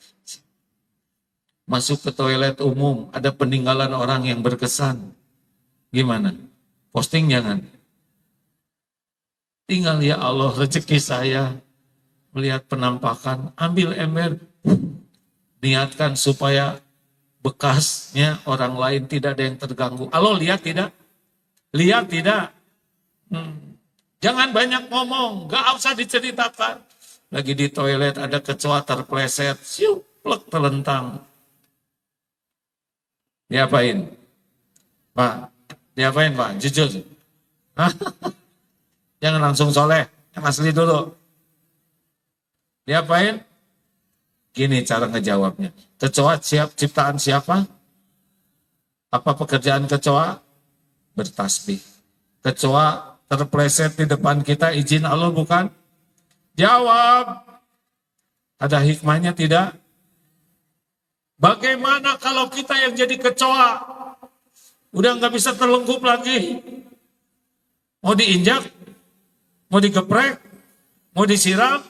B: Masuk ke toilet umum, ada peninggalan orang yang berkesan. Gimana? Posting jangan. Tinggal ya Allah rezeki saya. Melihat penampakan, ambil ember. Niatkan supaya bekasnya orang lain tidak ada yang terganggu. Allah lihat tidak? Lihat tidak? Jangan banyak ngomong, gak usah diceritakan. Lagi di toilet ada kecoa terpleset, plek terlentang. Diapain? Pak, diapain Pak? Jujur. Jangan langsung soleh, yang asli dulu. Diapain? Gini cara ngejawabnya. Kecoa ciptaan siapa? Apa pekerjaan kecoa? Bertasbih. Kecoa terpleset di depan kita, izin Allah bukan? Jawab. Ada hikmahnya tidak? Bagaimana kalau kita yang jadi kecoa? Udah nggak bisa terlengkup lagi. Mau diinjak? Mau digeprek? Mau disiram?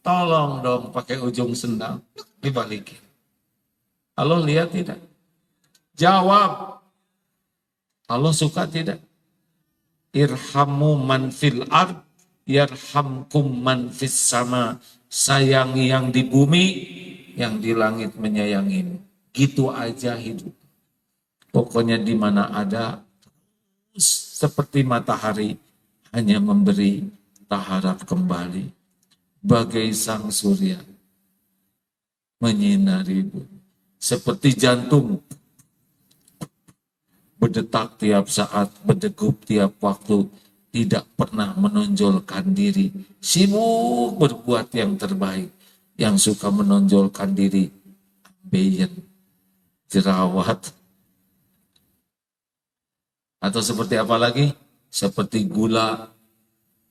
B: Tolong dong pakai ujung sendal. Dibalikin. Allah lihat tidak? Jawab. Allah suka tidak? Irhamu man fil ard yarhamkum man fis sama. Sayangi yang di bumi, yang di langit menyayangimu. Gitu aja hidup. Pokoknya di mana ada, seperti matahari, hanya memberi, tak harap kembali. Bagai sang surya, menyinari bumi. Seperti jantung, berdetak tiap saat, berdegup tiap waktu, tidak pernah menonjolkan diri. Sibuk berbuat yang terbaik. Yang suka menonjolkan diri, ambeien, jerawat. Atau seperti apa lagi? Seperti gula,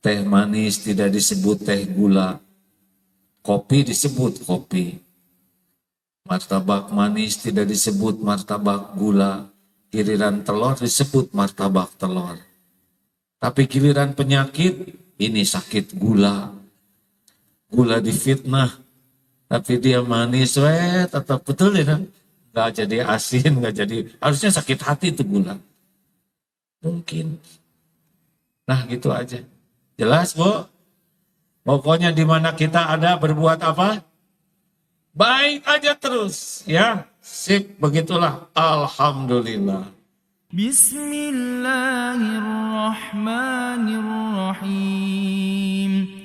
B: teh manis tidak disebut teh gula. Kopi disebut kopi. Martabak manis tidak disebut martabak gula. Giliran telur disebut martabak telur. Tapi giliran penyakit, ini sakit gula. Gula difitnah, tapi dia manis, tetap betul ya. Nggak jadi asin, nggak jadi, harusnya sakit hati itu gula. Mungkin. Nah gitu aja. Jelas Bu? Pokoknya di mana kita ada berbuat apa? Baik aja terus, ya. Sip, begitulah. Alhamdulillah.
A: Bismillahirrahmanirrahim.